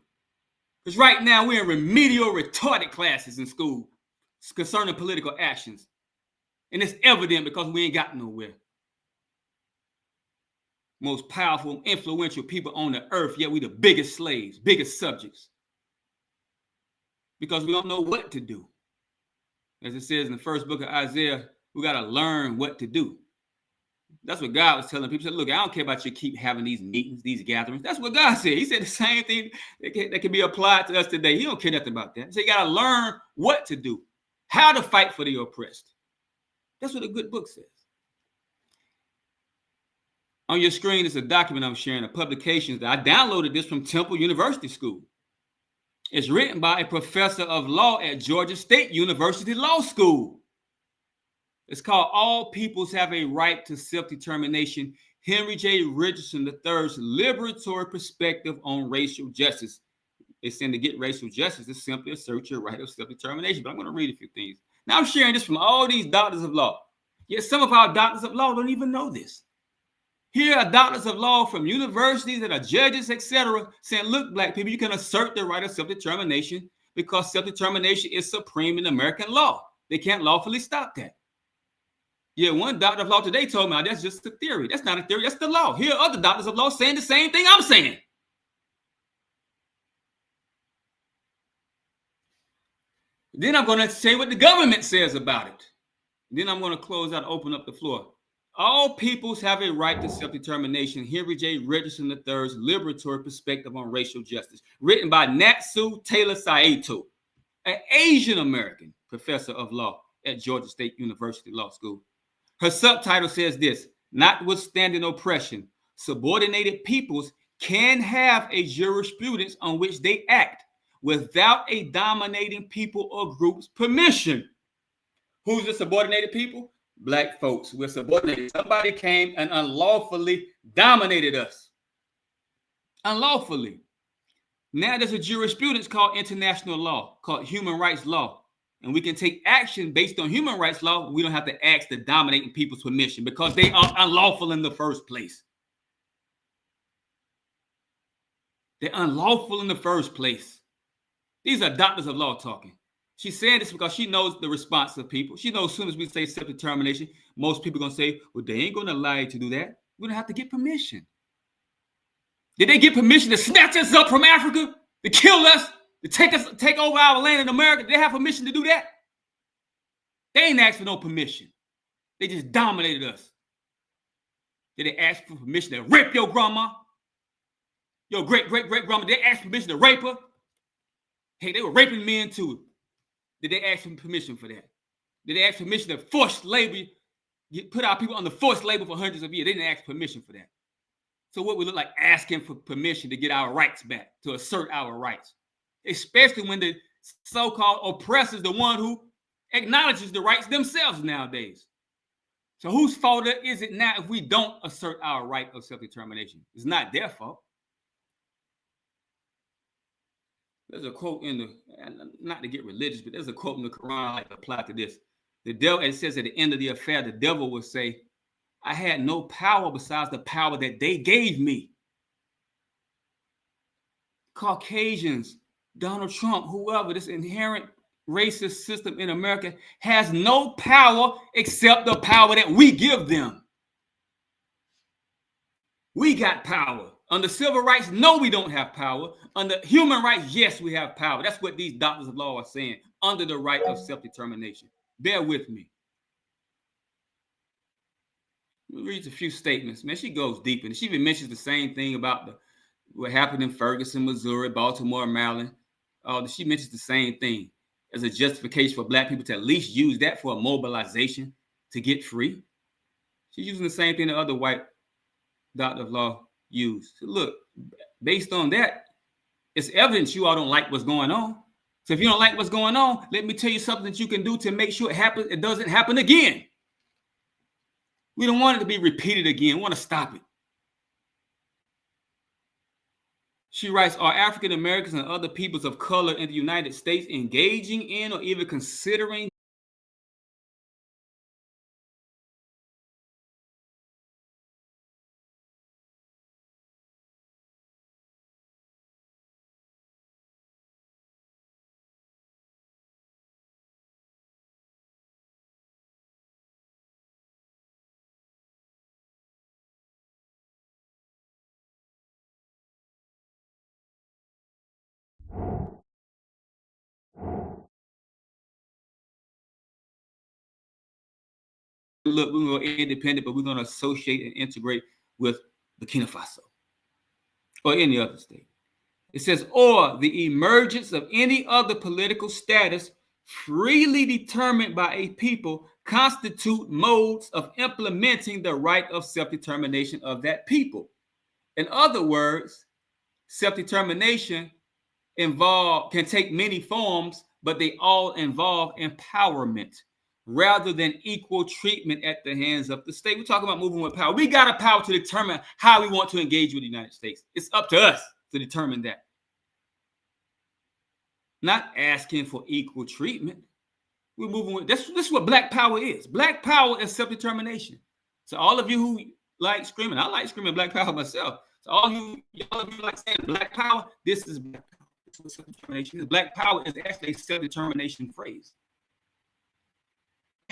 Because right now we're in remedial retarded classes in school concerning political actions. And it's evident because we ain't got nowhere. Most powerful, influential people on the earth, yet we the biggest slaves, biggest subjects. Because we don't know what to do. As it says in the first book of Isaiah, we got to learn what to do. That's what God was telling people. He said, look, I don't care about you keep having these meetings, these gatherings. That's what God said. He said the same thing that can be applied to us today. He don't care nothing about that. So you got to learn what to do, how to fight for the oppressed. That's what a good book says. On your screen is a document I'm sharing, a publication that I downloaded this from Temple University School. It's written by a professor of law at Georgia State University Law School. It's called All Peoples Have a Right to Self-Determination, Henry J. Richardson III's Liberatory Perspective on Racial Justice. They saying to get racial justice is simply assert your right of self-determination. But I'm going to read a few things. Now I'm sharing this from all these doctors of law. Yet some of our doctors of law don't even know this. Here are doctors of law from universities that are judges, etc., saying, look, black people, you can assert the right of self-determination because self-determination is supreme in American law. They can't lawfully stop that. Yeah, one doctor of law today told me, that's just a theory. That's not a theory, that's the law. Here are other doctors of law saying the same thing I'm saying. Then I'm going to say what the government says about it. Then I'm going to close out and open up the floor. All peoples have a right to self-determination. Henry J. Richardson III's Liberatory Perspective on Racial Justice, written by Natsu Taylor Saito, an Asian American professor of law at Georgia State University Law School. Her subtitle says this: notwithstanding oppression, subordinated peoples can have a jurisprudence on which they act without a dominating people or group's permission. Who's the subordinated people? Black folks. We're subordinated. Somebody came and unlawfully dominated us. Unlawfully. Now there's a jurisprudence called international law, called human rights law. And we can take action based on human rights law. We don't have to ask the dominating people's permission because they are unlawful in the first place. They're unlawful in the first place. These are doctors of law talking. She's saying this because she knows the response of people. She knows as soon as we say self-determination, most people are going to say, well, they ain't going to allow you to do that. We don't have to get permission. Did they get permission to snatch us up from Africa, to kill us, to take over our land in America? Did they have permission to do that? They ain't asked for no permission. They just dominated us. Did they ask for permission to rape your grandma? Your great-great-great-grandma, did they ask permission to rape her? Hey, they were raping men too. Did they ask for permission for that? Did they ask permission to force labor, put our people under forced labor for hundreds of years? They didn't ask permission for that. So what we look like asking for permission to get our rights back, to assert our rights, especially when the so-called oppressor is the one who acknowledges the rights themselves nowadays. So whose fault is it now if we don't assert our right of self-determination? It's not their fault. There's a quote in the, not to get religious, but there's a quote in the Quran I like to apply to this. The devil, it says at the end of the affair, the devil will say, I had no power besides the power that they gave me. Caucasians, Donald Trump, whoever, this inherent racist system in America has no power except the power that we give them. We got power. Under civil rights, no, we don't have power. Under human rights, yes, we have power. That's what these doctors of law are saying, under the right of self-determination. Bear with me. Reads a few statements. Man, she goes deep in it. She even mentions the same thing about what happened in Ferguson, Missouri, Baltimore, Maryland. She mentions the same thing as a justification for black people to at least use that for a mobilization to get free. She's using the same thing that other white doctor of law use. So look, based on that, it's evidence you all don't like what's going on. So if you don't like what's going on, let me tell you something that you can do to make sure it doesn't happen again. We don't want it to be repeated again. We want to stop it. She writes, are African Americans and other peoples of color in the United States engaging in or even considering look, we're going to go independent, but we're going to associate and integrate with Burkina Faso or any other state. It says, or the emergence of any other political status freely determined by a people constitute modes of implementing the right of self-determination of that people. In other words, self-determination can take many forms, but they all involve empowerment rather than equal treatment at the hands of the state. We're talking about moving with power. We got a power to determine how we want to engage with the United States. It's up to us to determine that. Not asking for equal treatment. We're moving with this is what black power is. Black power is self-determination. So all of you who like screaming, I like screaming black power myself. So all of you like saying black power, this is black power. This is what self-determination is. Black power is actually a self-determination phrase.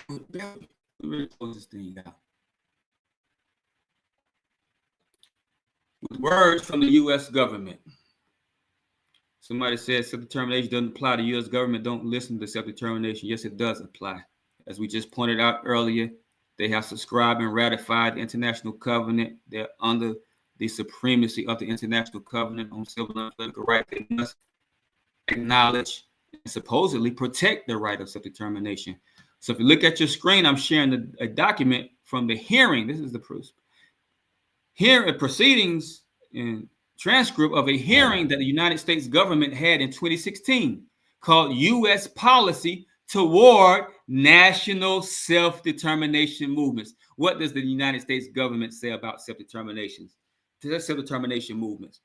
We really close this thing out. With words from the U.S. government. Somebody said self-determination doesn't apply to the U.S. government. Don't listen to self-determination. Yes, it does apply. As we just pointed out earlier, they have subscribed and ratified the International Covenant. They're under the supremacy of the International Covenant on Civil and Political Rights. They must acknowledge and supposedly protect the right of self-determination. So if you look at your screen, I'm sharing a document from the hearing. This is the proof. Here are proceedings and transcript of a hearing that the United States government had in 2016 called U.S. Policy Toward National Self-Determination Movements. What does the United States government say about self-determination movements?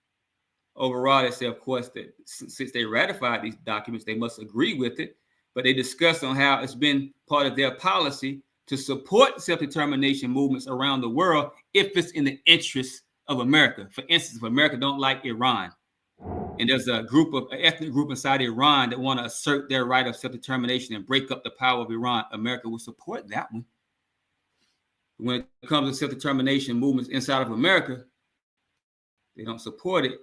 Overall, they say, of course, that since they ratified these documents, they must agree with it. But they discuss on how it's been part of their policy to support self-determination movements around the world if it's in the interest of America. For instance, if America don't like Iran, and there's an ethnic group inside Iran that want to assert their right of self-determination and break up the power of Iran, America will support that one. When it comes to self-determination movements inside of America, they don't support it.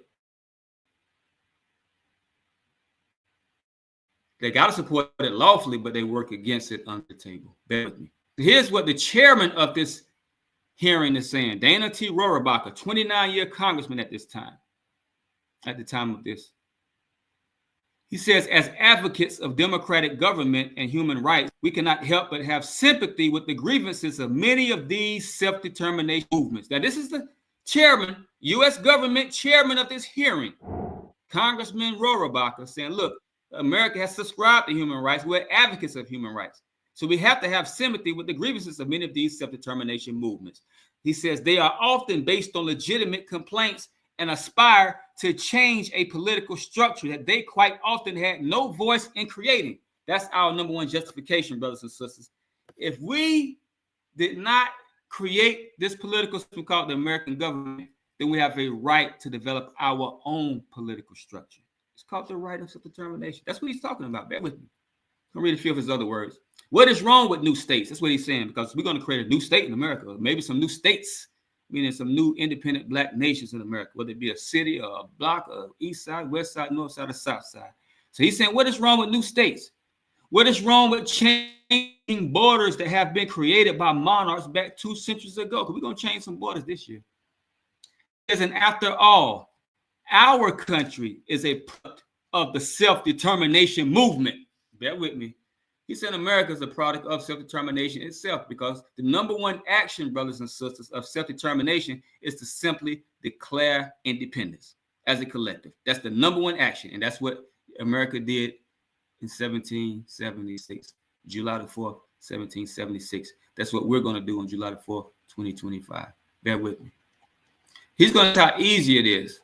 They got to support it lawfully, but they work against it under the table. Bear with me. Here's what the chairman of this hearing is saying. Dana T. Rohrabacher, 29-year congressman at the time of this. He says, as advocates of democratic government and human rights, we cannot help but have sympathy with the grievances of many of these self-determination movements. Now, this is the chairman, U.S. government chairman of this hearing, Congressman Rohrabacher, saying, look, America has subscribed to human rights. We're advocates of human rights. So we have to have sympathy with the grievances of many of these self-determination movements. He says they are often based on legitimate complaints and aspire to change a political structure that they quite often had no voice in creating. That's our number one justification, brothers and sisters. If we did not create this political system called the American government, then we have a right to develop our own political structure. It's called the right of self-determination. That's what he's talking about. Bear with me. I'll read a few of his other words. What is wrong with new states? That's what he's saying, because we're going to create a new state in America, maybe some new states, meaning some new independent black nations in America, whether it be a city or a block, or east side, west side, north side, or south side. So he's saying, what is wrong with new states? What is wrong with changing borders that have been created by monarchs back 2 centuries ago? Because we're going to change some borders this year. And after all, our country is a product of the self-determination movement. Bear with me. He said America is a product of self-determination itself, because the number one action, brothers and sisters, of self-determination is to simply declare independence as a collective. That's the number one action. And that's what America did in 1776, July the 4th, 1776. That's what we're going to do on July the 4th, 2025. Bear with me. He's going to tell how easy it is,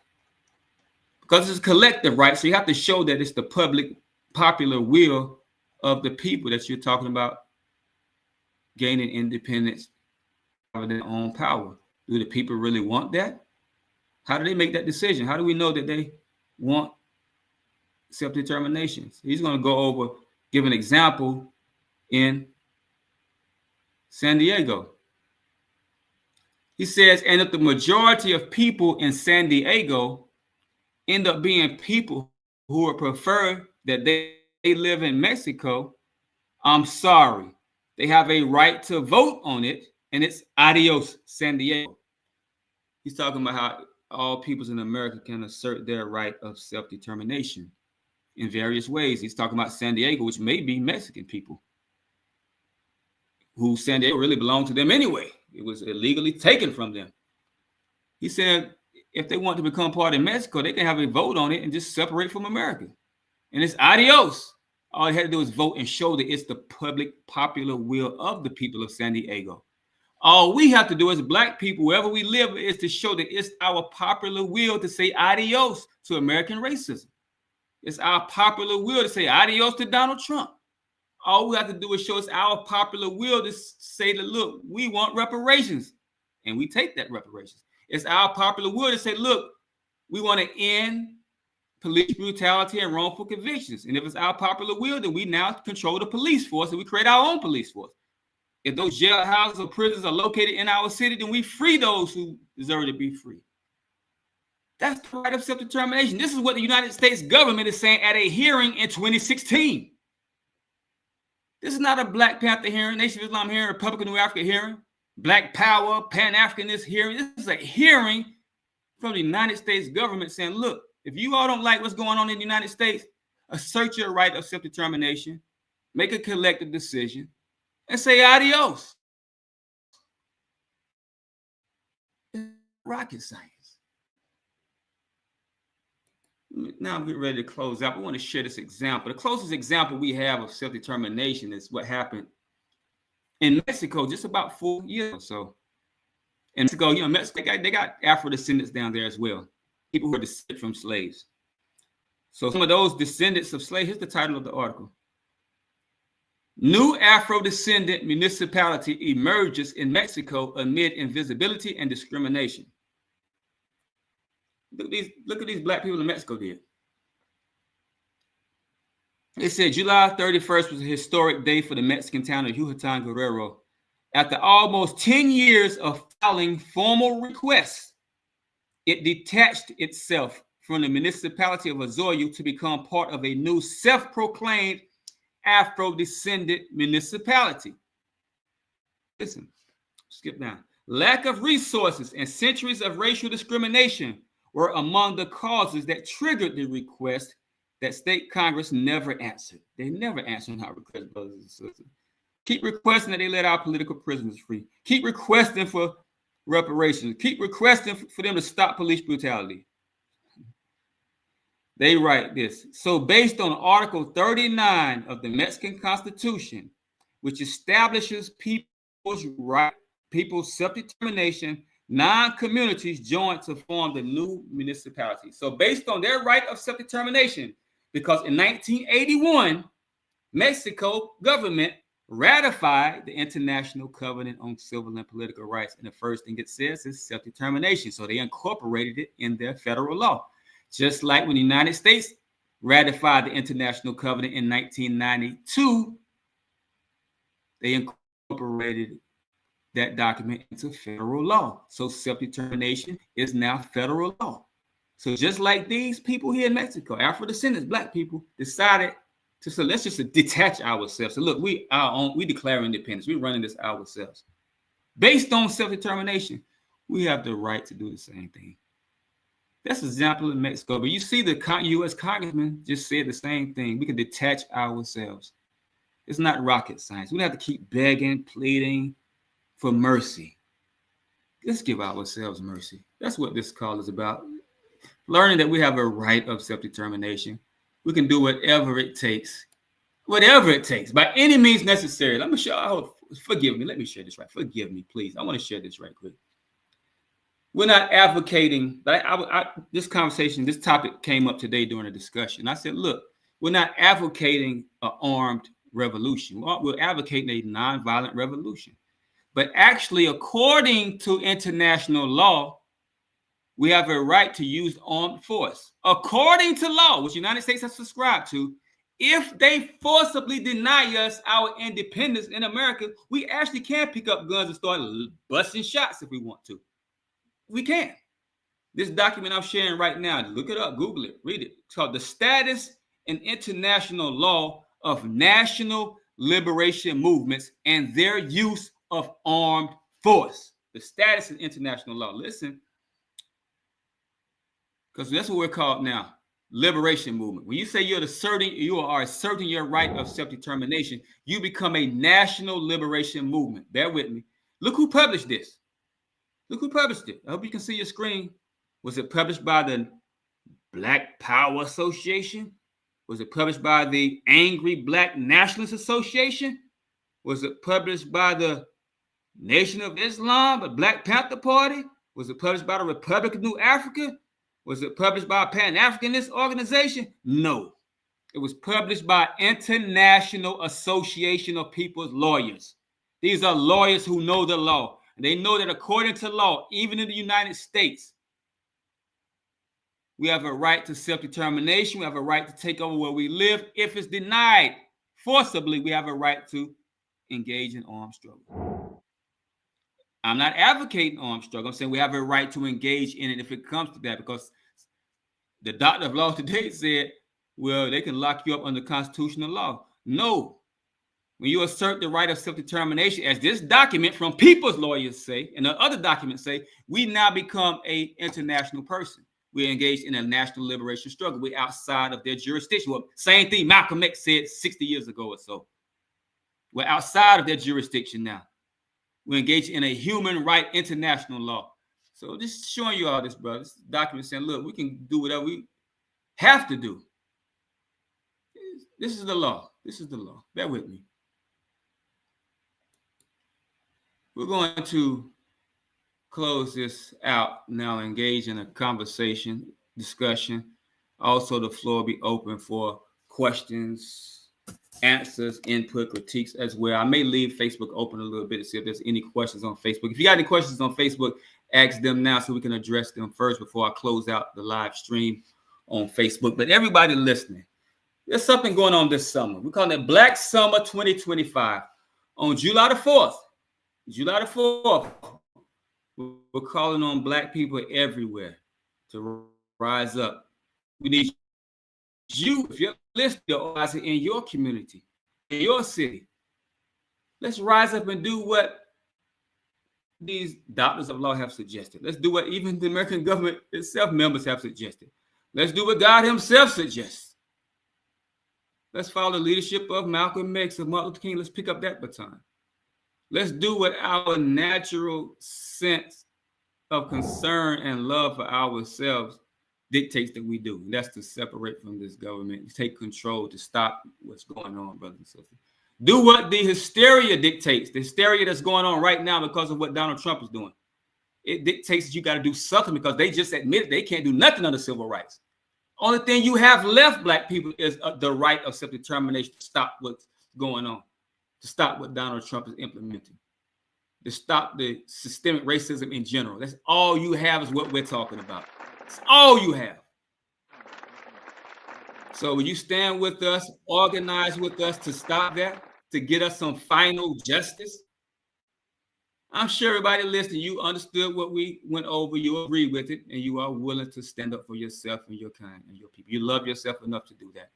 because it's collective, right? So you have to show that it's the popular will of the people that you're talking about gaining independence of their own power. Do the people really want that? How do they make that decision? How do we know that they want self-determination? He's going to go over, give an example in San Diego. He says, and if the majority of people in San Diego end up being people who would prefer that they live in Mexico, I'm sorry. They have a right to vote on it, and it's adios, San Diego. He's talking about how all peoples in America can assert their right of self-determination in various ways. He's talking about San Diego, which may be Mexican people, who San Diego really belonged to them anyway. It was illegally taken from them. He said if they want to become part of Mexico, they can have a vote on it and just separate from America. And it's adios. All they had to do is vote and show that it's the public popular will of the people of San Diego. All we have to do as black people, wherever we live, is to show that it's our popular will to say adios to American racism. It's our popular will to say adios to Donald Trump. All we have to do is show it's our popular will to say that, look, we want reparations. And we take that reparations. It's our popular will to say, look, we want to end police brutality and wrongful convictions. And if it's our popular will, then we now control the police force and we create our own police force. If those jailhouses or prisons are located in our city, then we free those who deserve to be free. That's the right of self-determination. This is what the United States government is saying at a hearing in 2016. This is not a Black Panther hearing, Nation of Islam hearing, Republican New Africa hearing, Black Power, Pan-Africanist hearing. This is a hearing from the United States government saying, look, if you all don't like what's going on in the United States, assert your right of self-determination, make a collective decision, and say adios. Rocket science. Now I'm getting ready to close out. We want to share this example. The closest example we have of self-determination is what happened in Mexico just about 4 years or so. In Mexico, Mexico, they got Afro-descendants down there as well. People who are descended from slaves. So some of those descendants of slaves, here's the title of the article. New Afro-descendant municipality emerges in Mexico amid invisibility and discrimination. Look at these black people in Mexico did. It said July 31st was a historic day for the Mexican town of Yucatan Guerrero. After almost 10 years of filing formal requests, it detached itself from the municipality of Azoyo to become part of a new self-proclaimed Afro-descendant municipality. Listen, skip down. Lack of resources and centuries of racial discrimination were among the causes that triggered the request that state Congress never answered. They never answered our request, brothers and sisters. Keep requesting that they let our political prisoners free. Keep requesting for reparations. Keep requesting for them to stop police brutality. They write this. So based on Article 39 of the Mexican Constitution, which establishes people's right, people's self-determination, non-communities joined to form the new municipality. So based on their right of self-determination, because in 1981, Mexico government ratified the International Covenant on Civil and Political Rights. And the first thing it says is self-determination. So they incorporated it in their federal law. Just like when the United States ratified the International Covenant in 1992, they incorporated that document into federal law. So self-determination is now federal law. So just like these people here in Mexico, Afro-descendants, black people, decided to say, let's just detach ourselves. So look, we declare independence. We're running this ourselves. Based on self-determination, we have the right to do the same thing. That's an example in Mexico. But you see the U.S. congressman just said the same thing. We can detach ourselves. It's not rocket science. We don't have to keep begging, pleading for mercy. Let's give ourselves mercy. That's what this call is about. Learning that we have a right of self-determination. We can do whatever it takes. Whatever it takes, by any means necessary. Let me show. Forgive me. Let me share this right. Forgive me, please. I want to share this right quick. We're not advocating, but this conversation, this topic came up today during a discussion. I said, look, we're not advocating an armed revolution. We're advocating a nonviolent revolution. But actually, according to international law, we have a right to use armed force. According to law, which the United States has subscribed to, if they forcibly deny us our independence in America, we actually can pick up guns and start busting shots if we want to. We can. This document I'm sharing right now, look it up, Google it, read it. It's called The Status and International Law of National liberation movements and their use of armed force. The status of international law. Listen, because that's what we're called now, liberation movement. When you say you are asserting your right of self-determination, you become a national liberation movement. Bear with me. Look who published this. Look who published it. I hope you can see your screen. Was it published by the Black Power Association? Was it published by the Angry Black Nationalist Association? Was it published by the Nation of Islam, the Black Panther Party? Was it published by the Republic of New Africa? Was it published by a Pan-Africanist organization? No. It was published by International Association of People's Lawyers. These are lawyers who know the law. And they know that according to law, even in the United States, we have a right to self-determination. We have a right to take over where we live. If it's denied forcibly, we have a right to engage in armed struggle. I'm not advocating armed struggle. I'm saying we have a right to engage in it if it comes to that, because the doctor of law today said, well, they can lock you up under constitutional law. No. When you assert the right of self-determination, as this document from People's Lawyers say, and the other documents say, we now become an international person. We're engaged in a national liberation struggle. We're outside of their jurisdiction. Well, same thing Malcolm X said 60 years ago or so. We're outside of their jurisdiction now. We're engaged in a human right international law. So just showing you all this, brother. This document saying, look, we can do whatever we have to do. This is the law. This is the law. Bear with me. We're going to close this out now, engage in a conversation, discussion. Also, the floor will be open for questions, answers, input, critiques as well. I may leave Facebook open a little bit to see if there's any questions on Facebook. If you got any questions on Facebook, ask them now so we can address them first before I close out the live stream on Facebook. But everybody listening, there's something going on this summer. We're calling it Black Summer 2025. On July the 4th, we're calling on Black people everywhere to rise up. We need you, if you're listening, in your community, in your city. Let's rise up and do what these doctors of law have suggested. Let's do what even the American government itself members have suggested. Let's do what God himself suggests. Let's follow the leadership of Malcolm X, of Martin Luther King. Let's pick up that baton. Let's do what our natural sense of concern and love for ourselves dictates that we do. And that's to separate from this government, to take control, to stop what's going on, brothers and sisters. Do what the hysteria dictates, the hysteria that's going on right now because of what Donald Trump is doing. It dictates that you got to do something because they just admitted they can't do nothing under civil rights. Only thing you have left, Black people, is the right of self-determination to stop what's going on, to stop what Donald Trump is implementing, to stop the systemic racism in general. That's all you have is what we're talking about. That's all you have. So will you stand with us, organize with us to stop that, to get us some final justice? I'm sure everybody listening, you understood what we went over, you agree with it, and you are willing to stand up for yourself and your kind and your people. You love yourself enough to do that.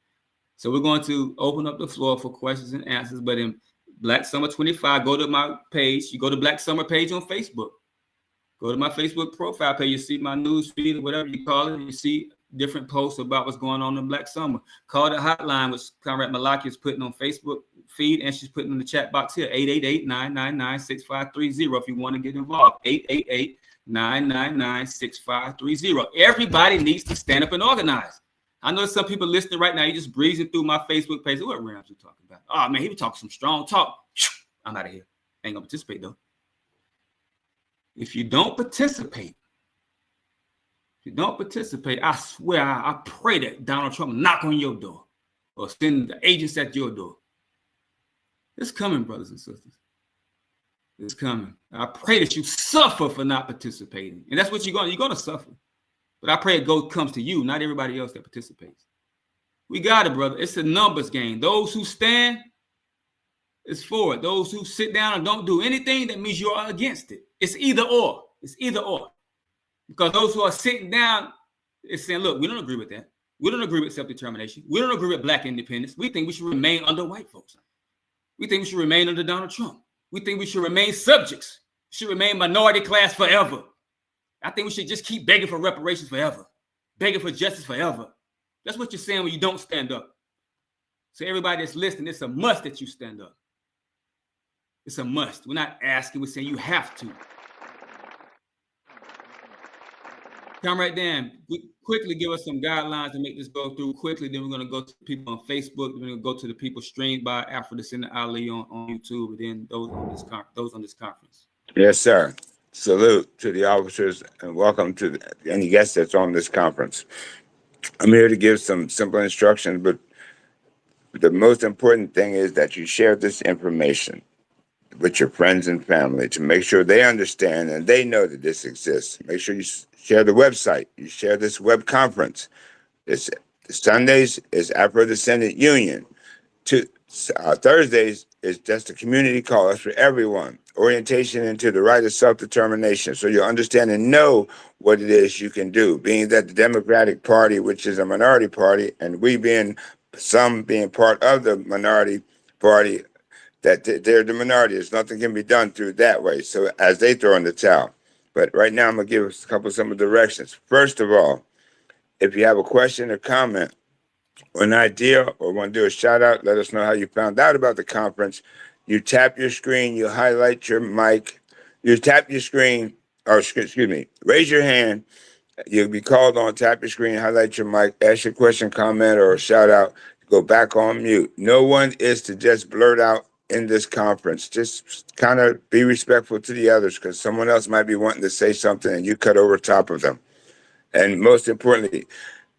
So we're going to open up the floor for questions and answers, but in Black Summer 25, go to my page. You go to Black Summer page on Facebook. Go to my Facebook profile page. You see my news feed or whatever you call it. You see different posts about what's going on in Black Summer. Call the hotline, which Comrade Malaki is putting on Facebook feed, and she's putting in the chat box here, 888-999-6530 if you want to get involved, 888-999-6530. Everybody needs to stand up and organize. I know some people listening right now, you're just breezing through my Facebook page. What Rams you talking about? Oh, man, he was talking some strong talk. I'm out of here. Ain't going to participate, though. If you don't participate, I swear, I pray that Donald Trump knock on your door or send the agents at your door. It's coming, brothers and sisters. It's coming. I pray that you suffer for not participating. And that's what you're going to suffer. But I pray it comes to you, not everybody else that participates. We got it, brother. It's a numbers game. Those who stand, it's for it. Those who sit down and don't do anything, that means you are against it. It's either or. It's either or. Because those who are sitting down is saying, look, we don't agree with that. We don't agree with self-determination. We don't agree with Black independence. We think we should remain under white folks. We think we should remain under Donald Trump. We think we should remain subjects. We should remain minority class forever. I think we should just keep begging for reparations forever, begging for justice forever. That's what you're saying when you don't stand up. So everybody that's listening, it's a must that you stand up. It's a must. We're not asking, we're saying you have to. Comrade Dan, quickly give us some guidelines to make this go through quickly. Then we're going to go to people on Facebook. Then we're going to go to the people streamed by Afro-Descendant Ali on YouTube, and then those on this conference. Yes, sir. Salute to the officers and welcome to any guests that's on this conference. I'm here to give some simple instructions, but the most important thing is that you share this information with your friends and family to make sure they understand and they know that this exists. Make sure you share the website. You share this web conference. It's Sundays is Afro-Descendant Union. Thursdays is just a community call. That's for everyone. Orientation into the right of self-determination. So you understand and know what it is you can do. Being that the Democratic Party, which is a minority party, and we being part of the minority party, that they're the minority. There's nothing can be done through that way. So as they throw in the towel. But right now I'm gonna give us a couple of some directions. First of all, if you have a question or comment or an idea or want to do a shout out, let us know how you found out about the conference. You tap your screen, you highlight your mic, you tap your screen, or excuse me, raise your hand. You'll be called on, tap your screen, highlight your mic, ask your question, comment, or a shout out, go back on mute. No one is to just blurt out in this conference. Just kind of be respectful to the others because someone else might be wanting to say something and you cut over top of them. And most importantly,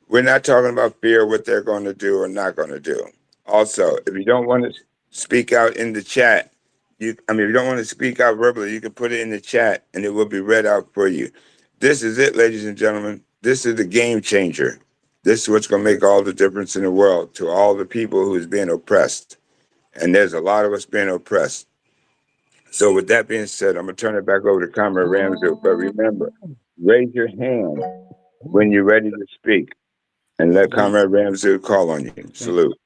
we're not talking about fear, what they're going to do or not going to do. Also, if you don't want to speak out in the chat, if you don't want to speak out verbally, you can put it in the chat and it will be read out for you. This is it, ladies and gentlemen. This is the game changer. This is what's going to make all the difference in the world to all the people who is being oppressed. And there's a lot of us being oppressed. So with that being said, I'm going to turn it back over to Comrade Ramsey. But remember, raise your hand when you're ready to speak and let Comrade Ramsey call on you. Salute.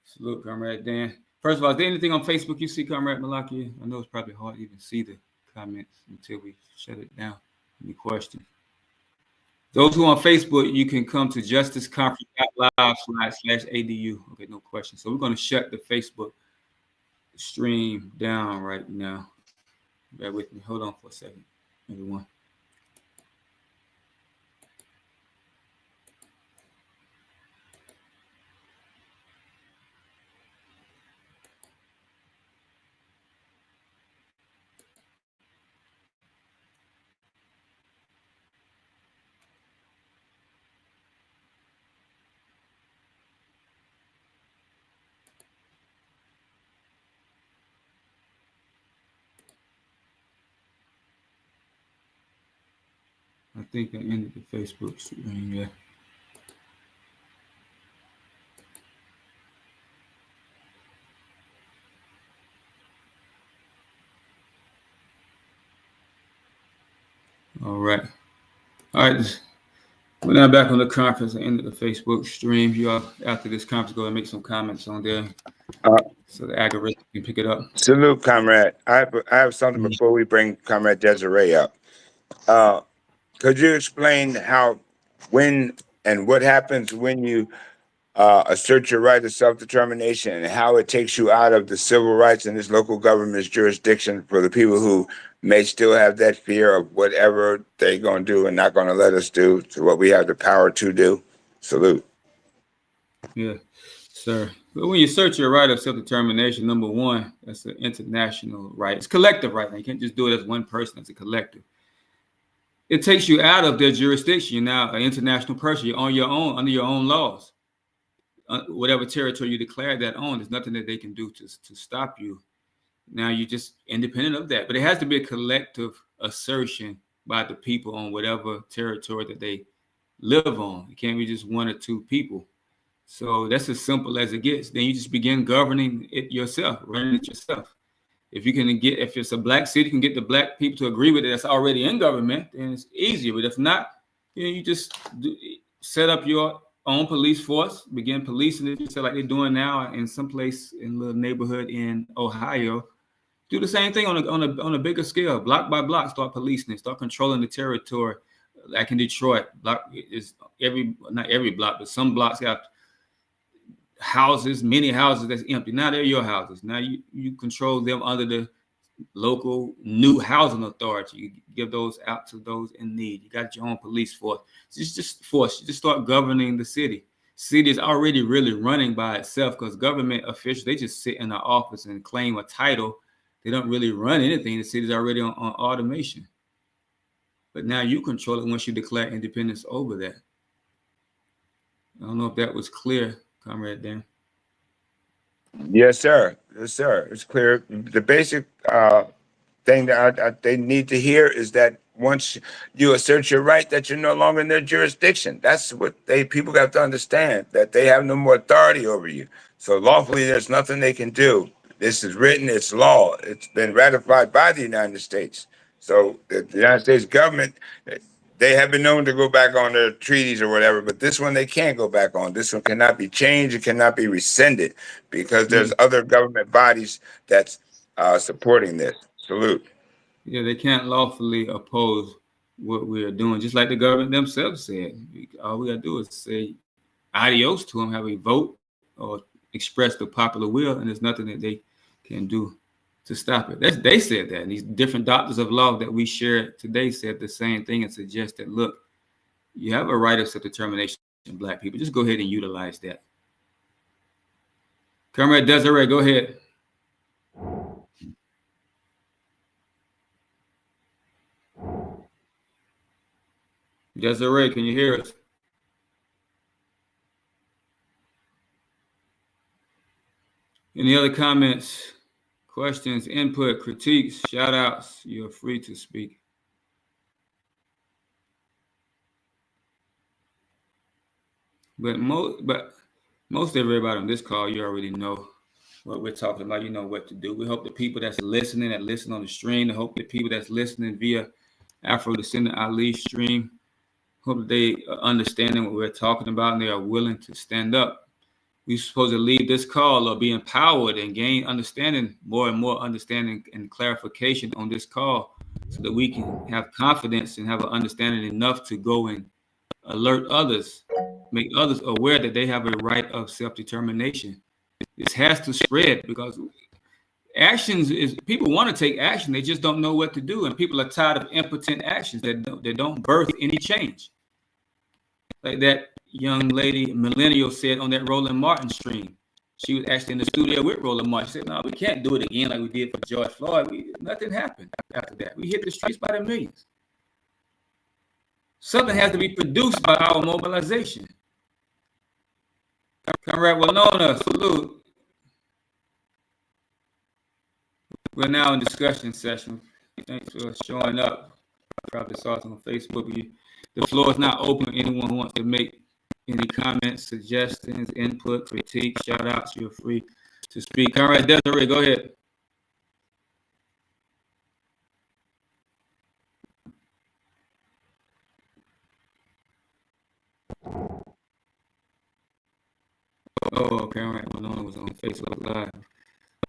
Salute, Comrade Dan. First of all, is there anything on Facebook you see, Comrade Malakia? I know it's probably hard to even see the comments until we shut it down. Any questions? Those who are on Facebook, you can come to justiceconference.live/ADU. Okay, no questions. So we're going to shut the Facebook stream down right now. Bear with me. Hold on for a second, everyone. I think I ended the Facebook stream, yeah. All right. We're now back on the conference. I ended the Facebook stream. You all, after this conference, go and make some comments on there so the algorithm can pick it up. Salute, Comrade. I have something before we bring Comrade Desiree up. Could you explain when and what happens when you assert your right of self-determination and how it takes you out of the civil rights in this local government's jurisdiction for the people who may still have that fear of whatever they're going to do and not going to let us do to what we have the power to do? Salute. Yeah, sir. But when you assert your right of self-determination, number one, that's an international right. It's collective right now. You can't just do it as one person, it's a collective. It takes you out of their jurisdiction. You're now an international person. You're on your own, under your own laws. Whatever territory you declare that on, there's nothing that they can do to stop you. Now you're just independent of that. But it has to be a collective assertion by the people on whatever territory that they live on. It can't be just one or two people. So that's as simple as it gets. Then you just begin governing it yourself, running it yourself. If it's a black city, you can get the black people to agree with it that's already in government, then it's easier. But if not, you just set up your own police force, begin policing it, just like they're doing now in some place in a little neighborhood in Ohio. Do the same thing on a bigger scale, block by block. Start policing it, start controlling the territory. Like in Detroit, block is not every block, but some blocks got houses, many houses that's empty. Now they're your houses. Now you control them under the local new housing authority. You give those out to those in need. You got your own police force. Just start governing the city. City is already really running by itself because government officials, they just sit in the office and claim a title. They don't really run anything. The city's already on automation. But now you control it once you declare independence over that. I don't know if that was clear, Comrade Dan. Yes, sir. Yes, sir. It's clear. The basic thing that they need to hear is that once you assert your right, that you're no longer in their jurisdiction. That's what people have to understand, that they have no more authority over you. So lawfully, there's nothing they can do. This is written, it's law. It's been ratified by the United States. So the United States government, they have been known to go back on their treaties or whatever, but this one they can't go back on. This one cannot be changed. It cannot be rescinded because there's other government bodies that's supporting this. Salute. Yeah, they can't lawfully oppose what we are doing, just like the government themselves said. All we got to do is say adios to them, have a vote or express the popular will, and there's nothing that they can do to stop it. They said that. And these different doctors of law that we shared today said the same thing and suggested, look, you have a right of self-determination, Black people. Just go ahead and utilize that. Comrade Desiree, go ahead. Desiree, can you hear us? Any other comments, questions, input, critiques, shout outs? You're free to speak. But most everybody on this call, you already know what we're talking about. You know what to do. We hope the people that's listening, that listen on the stream, I hope the people that's listening via Afro-Descendant Ali stream, hope that they are understanding what we're talking about and they are willing to stand up. We're supposed to leave this call or be empowered and gain understanding, more and more understanding and clarification on this call so that we can have confidence and have an understanding enough to go and alert others, make others aware that they have a right of self-determination. This has to spread because actions is, people want to take action, they just don't know what to do. And people are tired of impotent actions that don't birth any change. Like that young lady, millennial, said on that Roland Martin stream. She was actually in the studio with Roland Martin. She said, no, we can't do it again like we did for George Floyd. Nothing happened after that. We hit the streets by the millions. Something has to be produced by our mobilization. Comrade Winona, salute. We're now in discussion session. Thanks for showing up. Probably saw us on Facebook. The floor is now open. Anyone who wants to make any comments, suggestions, input, critique, shout outs, you're free to speak. All right, Desiree, go ahead. Oh, okay, all right. Winona was on Facebook Live.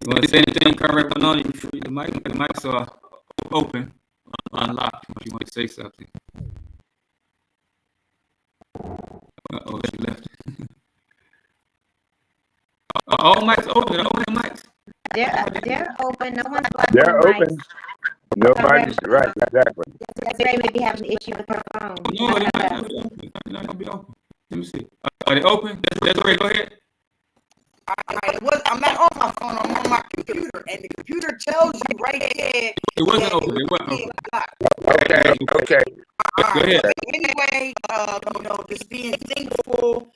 You want to say anything, Comrade Winona? You're free. The mics are open, unlocked if you want to say something. Uh-oh, she left. All mics open. Open the mics. They're open. No one's They're open. Nobody's right. Exactly. They may be having an issue with her phone. No, they're not gonna be open. Let me see. Are they open? That's okay. Go ahead. I'm not on my phone. I'm on my computer, and the computer tells you right there. It wasn't open. It wasn't open. Okay. Go ahead. Anyway, just being thankful,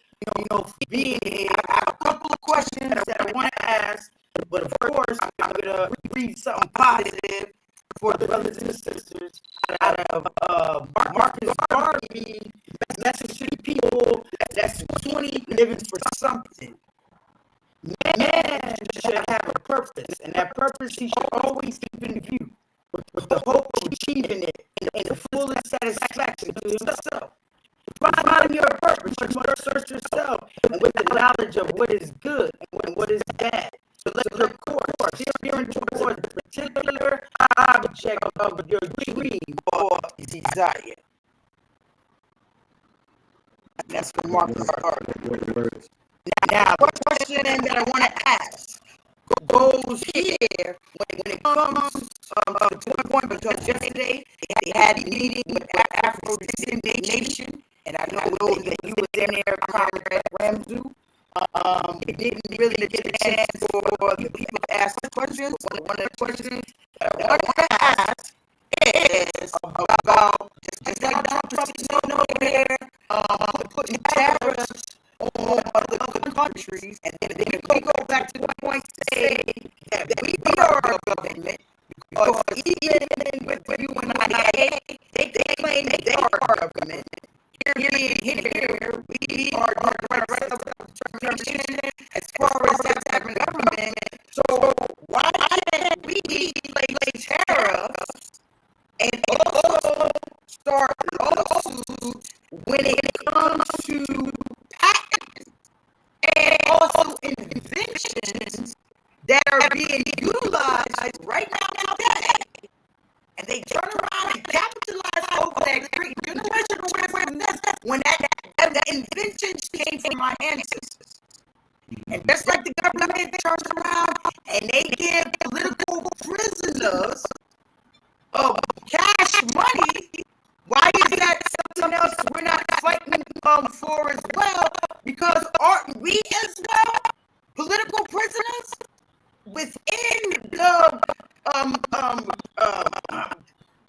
being here. I have a couple of questions that I want to ask, but of course, I'm gonna read something positive for the brothers and sisters out of Marcus Garvey's message to the people. That's 20 living for something. Man should have a purpose, and that purpose he should always keep in view, with the hope of achieving it in the fullest satisfaction to himself, find your purpose, you must search yourself and with the knowledge of what is good and what is bad. So let your course steer towards the particular object of your dream or desire. That's from Marcus Garvey. Now, the question that I want to ask goes here when it comes to the point, because yesterday they had a meeting with Afro-Descendant Nation, and I know that you were in there, Comrade Ramzu. It didn't really get a chance for the people to ask questions. One of the questions that I want to ask is about just like Trump is here, putting tariffs on other countries, and then if we go back to the point to say that we are a government, because even with you and I, they claim that they are a government. Here, we are the right of determination as far as that type of government. So why can't we place tariffs and also start lawsuits when it comes to patents and also inventions that are being utilized right now today? And they turn around and capitalize over that great generational awareness when that invention came from my ancestors. And just like the government turns around and they give political prisoners cash money, why is that something else we're not fighting for as well? Because aren't we as well political prisoners within the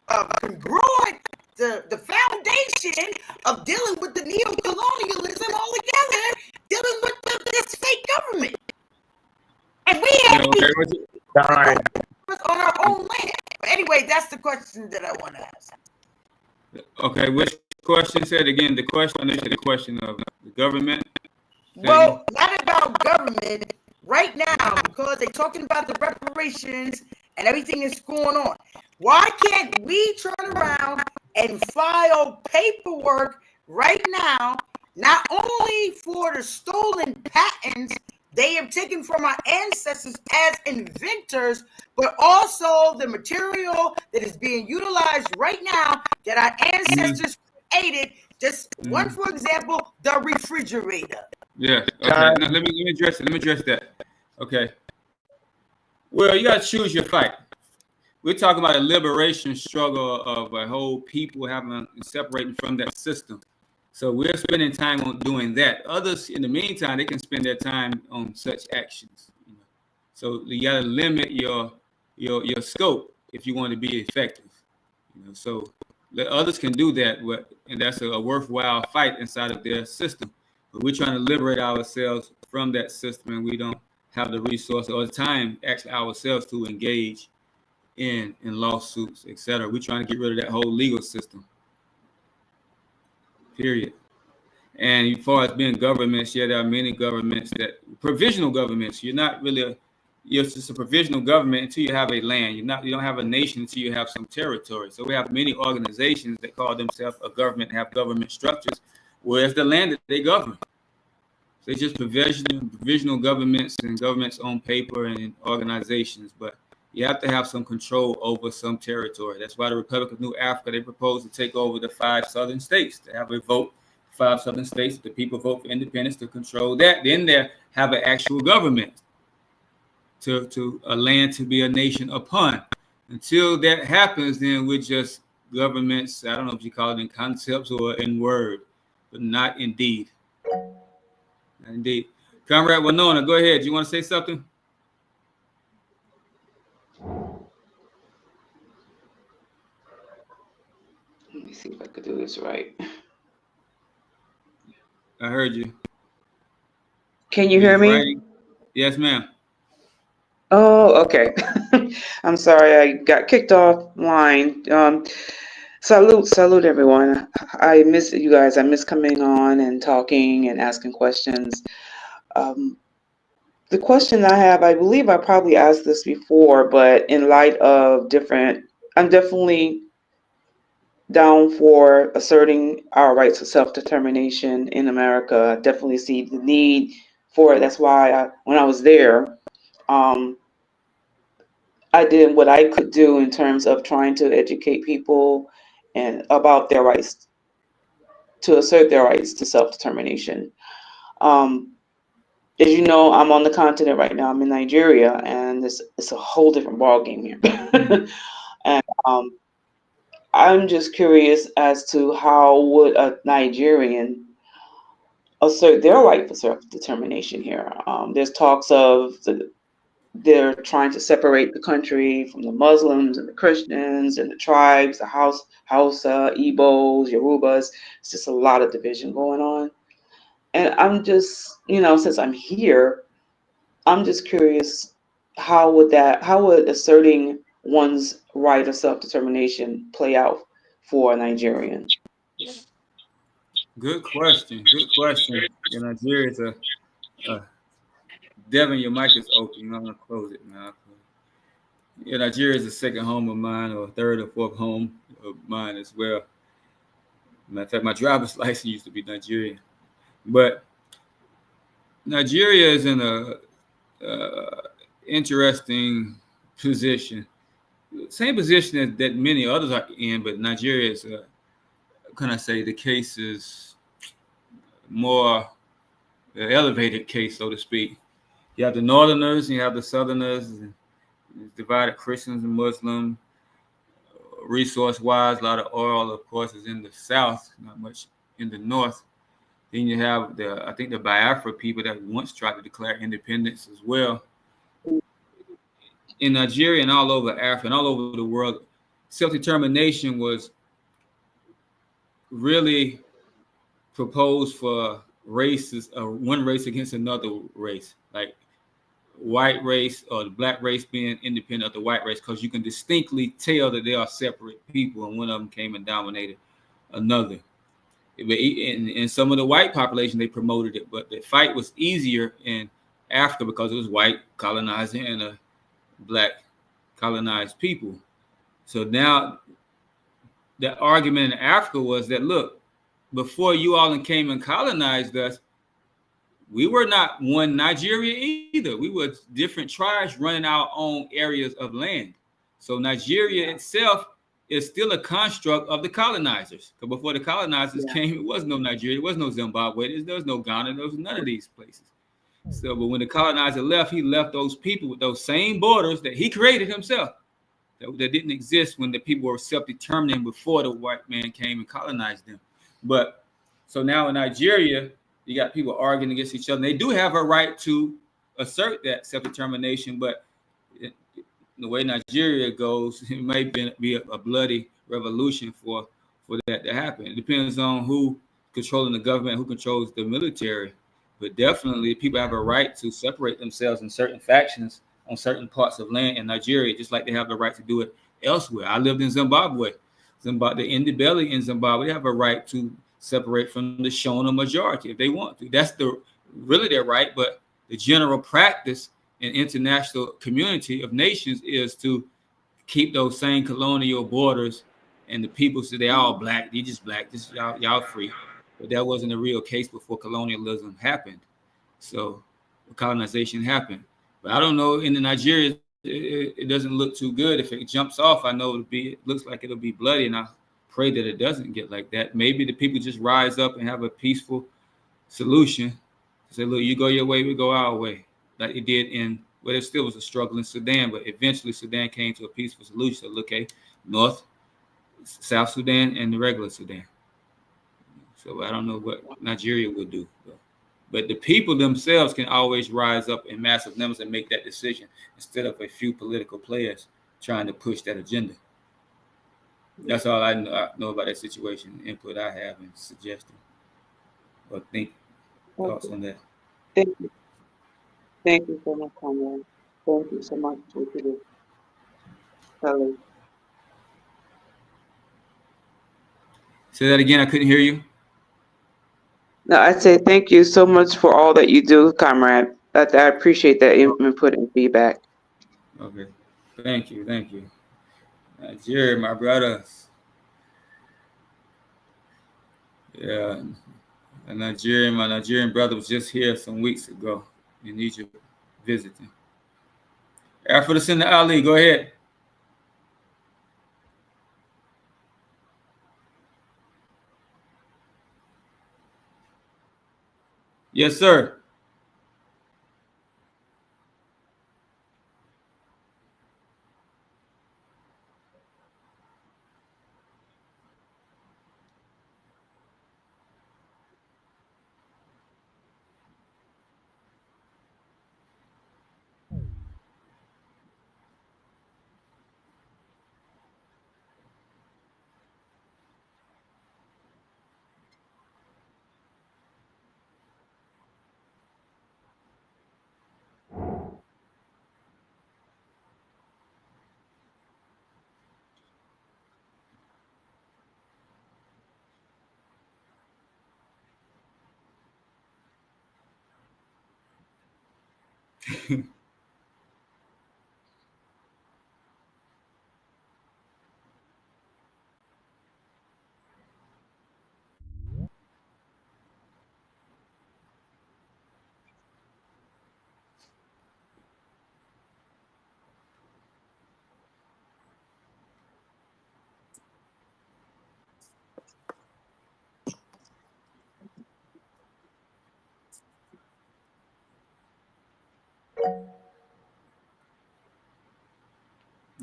congruent the foundation of dealing with the neo-colonialism altogether, dealing with this fake government? And we have on our own land. But anyway, that's the question that I want to ask. Okay, which question? Said again, the question is the question of the government. Well, not about government right now, because they're talking about the reparations and everything that's going on. Why can't we turn around and file paperwork right now, not only for the stolen patents they have taken from our ancestors as inventors, but also the material that is being utilized right now that our ancestors created? Just one, for example, the refrigerator. Yeah. Okay. Now, let me address it. Let me address that. Okay. Well, you got to choose your fight. We're talking about a liberation struggle of a whole people having separating from that system. So we're spending time on doing that. Others, in the meantime, they can spend their time on such actions. So you got to limit your scope if you want to be effective. So others can do that, and that's a worthwhile fight inside of their system. But we're trying to liberate ourselves from that system, and we don't have the resources or the time actually ourselves to engage in lawsuits, etc. We're trying to get rid of that whole legal system. Period. And as far as being governments, yeah, there are many governments provisional governments. You're just a provisional government until you have a land. You don't have a nation until you have some territory. So we have many organizations that call themselves a government, have government structures, whereas the land that they govern. So it's just provisional governments and governments on paper and organizations, but you have to have some control over some territory. That's why the Republic of New Africa, they proposed to take over the 5 southern states, to have a vote, 5 southern states, the people vote for independence to control that. Then they have an actual government to a land to be a nation upon. Until that happens, then we're just governments, I don't know if you call it in concepts or in word, but not in deed. Not indeed. Comrade Winona, go ahead. Do you want to say something? Let me see if I could do this right. I heard you. Can you hear me? Writing? Yes, ma'am. Oh, okay. I'm sorry, I got kicked offline. Salute everyone. I miss you guys. I miss coming on and talking and asking questions. The question I have, I believe I probably asked this before, but in light of I'm definitely down for asserting our rights to self-determination in America. I definitely see the need for it. That's why when I was there, I did what I could do in terms of trying to educate people and about their rights to assert their rights to self-determination. As you know, I'm on the continent right now. I'm in Nigeria, and it's a whole different ballgame here. And I'm just curious as to how would a Nigerian assert their right for self-determination here. There's talks of they're trying to separate the country from the Muslims and the Christians and the tribes, the Hausa, Igbos, Yorubas. It's just a lot of division going on. And I'm just, since I'm here, I'm just curious, how would asserting one's right of self-determination play out for a Nigerian? Good question. Good question. Nigeria is Devin, your mic is open. I'm gonna close it now. Nigeria is the second home of mine, or third or fourth home of mine as well. Matter of fact, my driver's license used to be Nigerian, but Nigeria is in a interesting position. Same position that many others are in, but Nigeria is, can I say, the case is more elevated case, so to speak. You have the Northerners, and you have the Southerners, divided Christians and Muslims. Resource-wise, a lot of oil, of course, is in the South, not much in the North. Then you have I think the Biafra people that once tried to declare independence as well. In Nigeria and all over Africa and all over the world, self-determination was really proposed for races, one race against another race, like white race or the black race being independent of the white race, because you can distinctly tell that they are separate people, and one of them came and dominated another. In some of the white population, they promoted it, but the fight was easier in Africa because it was white colonizing and a black colonized people. So now the argument in Africa was that, look, before you all came and colonized us, we were not one Nigeria either. We were different tribes running our own areas of land. So Nigeria itself is still a construct of the colonizers. Because before the colonizers came, it was no Nigeria, there was no Zimbabwe, there was no Ghana, there was none of these places. So, but when the colonizer left, he left those people with those same borders that he created himself, that didn't exist when the people were self-determining before the white man came and colonized them. But so now in Nigeria, you got people arguing against each other. They do have a right to assert that self-determination, but the way Nigeria goes, it may be a bloody revolution for that to happen. It depends on who controlling the government, who controls the military. But definitely, people have a right to separate themselves in certain factions on certain parts of land in Nigeria, just like they have the right to do it elsewhere. I lived in Zimbabwe. The Ndebele in Zimbabwe, they have a right to separate from the Shona majority if they want to. That's really their right, but the general practice in international community of nations is to keep those same colonial borders, and the people say they're all black, they just black, this y'all free. But that wasn't a real case before colonialism happened. So colonization happened. But I don't know, in the Nigeria, it doesn't look too good. If it jumps off, I know it looks like it'll be bloody, and I pray that it doesn't get like that. Maybe the people just rise up and have a peaceful solution. Say, look, you go your way, we go our way. Like it did there still was a struggle in Sudan, but eventually Sudan came to a peaceful solution. So look, North, South Sudan, and the regular Sudan. So I don't know what Nigeria would do. But the people themselves can always rise up in massive numbers and make that decision instead of a few political players trying to push that agenda. That's all I know about that situation, input I have and suggestion or thoughts on that. Thank you. Thank you so much, Conrad. Thank you so much, Kelly. Say that again, I couldn't hear you. No, I say thank you so much for all that you do, comrade. I appreciate that input and feedback. Okay, thank you. Nigeria, my brothers. Yeah, my Nigerian brother was just here some weeks ago in Egypt visiting. After the Senator Ali, go ahead. Yes, sir.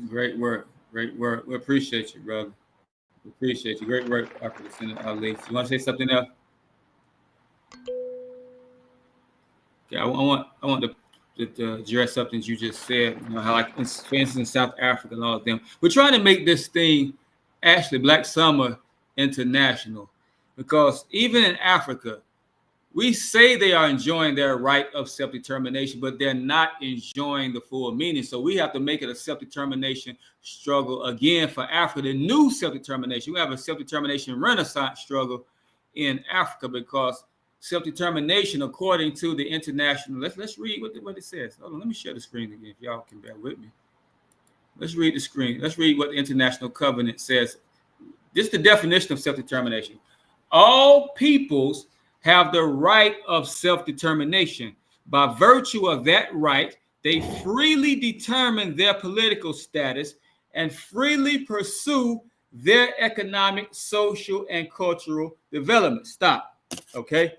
Great work. Great work. We appreciate you, brother. We appreciate you. Great work, Dr. Senator Ali. You want to say something else? Okay, I want to address something you just said. You know how, like, for instance, in South Africa and all of them, we're trying to make this thing actually Black Summer international, because even in Africa, we say they are enjoying their right of self-determination, but they're not enjoying the full meaning. So we have to make it a self-determination struggle again for Africa. The new self-determination. We have a self-determination renaissance struggle in Africa, because self-determination, according to the international, let's read what it says. Hold on, let me share the screen again, if y'all can bear with me. Let's read the screen. Let's read what the International Covenant says. This is the definition of self-determination. All peoples have the right of self-determination. By virtue of that right, they freely determine their political status and freely pursue their economic, social, and cultural development. Stop. Okay.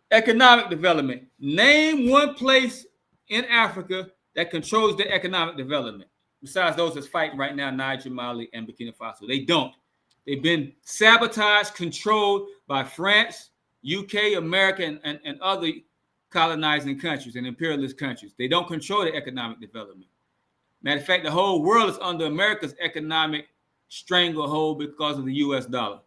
Economic development. Name one place in Africa that controls their economic development, besides those that's fighting right now, Niger, Mali, and Burkina Faso. They don't. They've been sabotaged, controlled by France, UK, America, and other colonizing countries and imperialist countries. They don't control the economic development. Matter of fact, the whole world is under America's economic stranglehold because of the US dollar.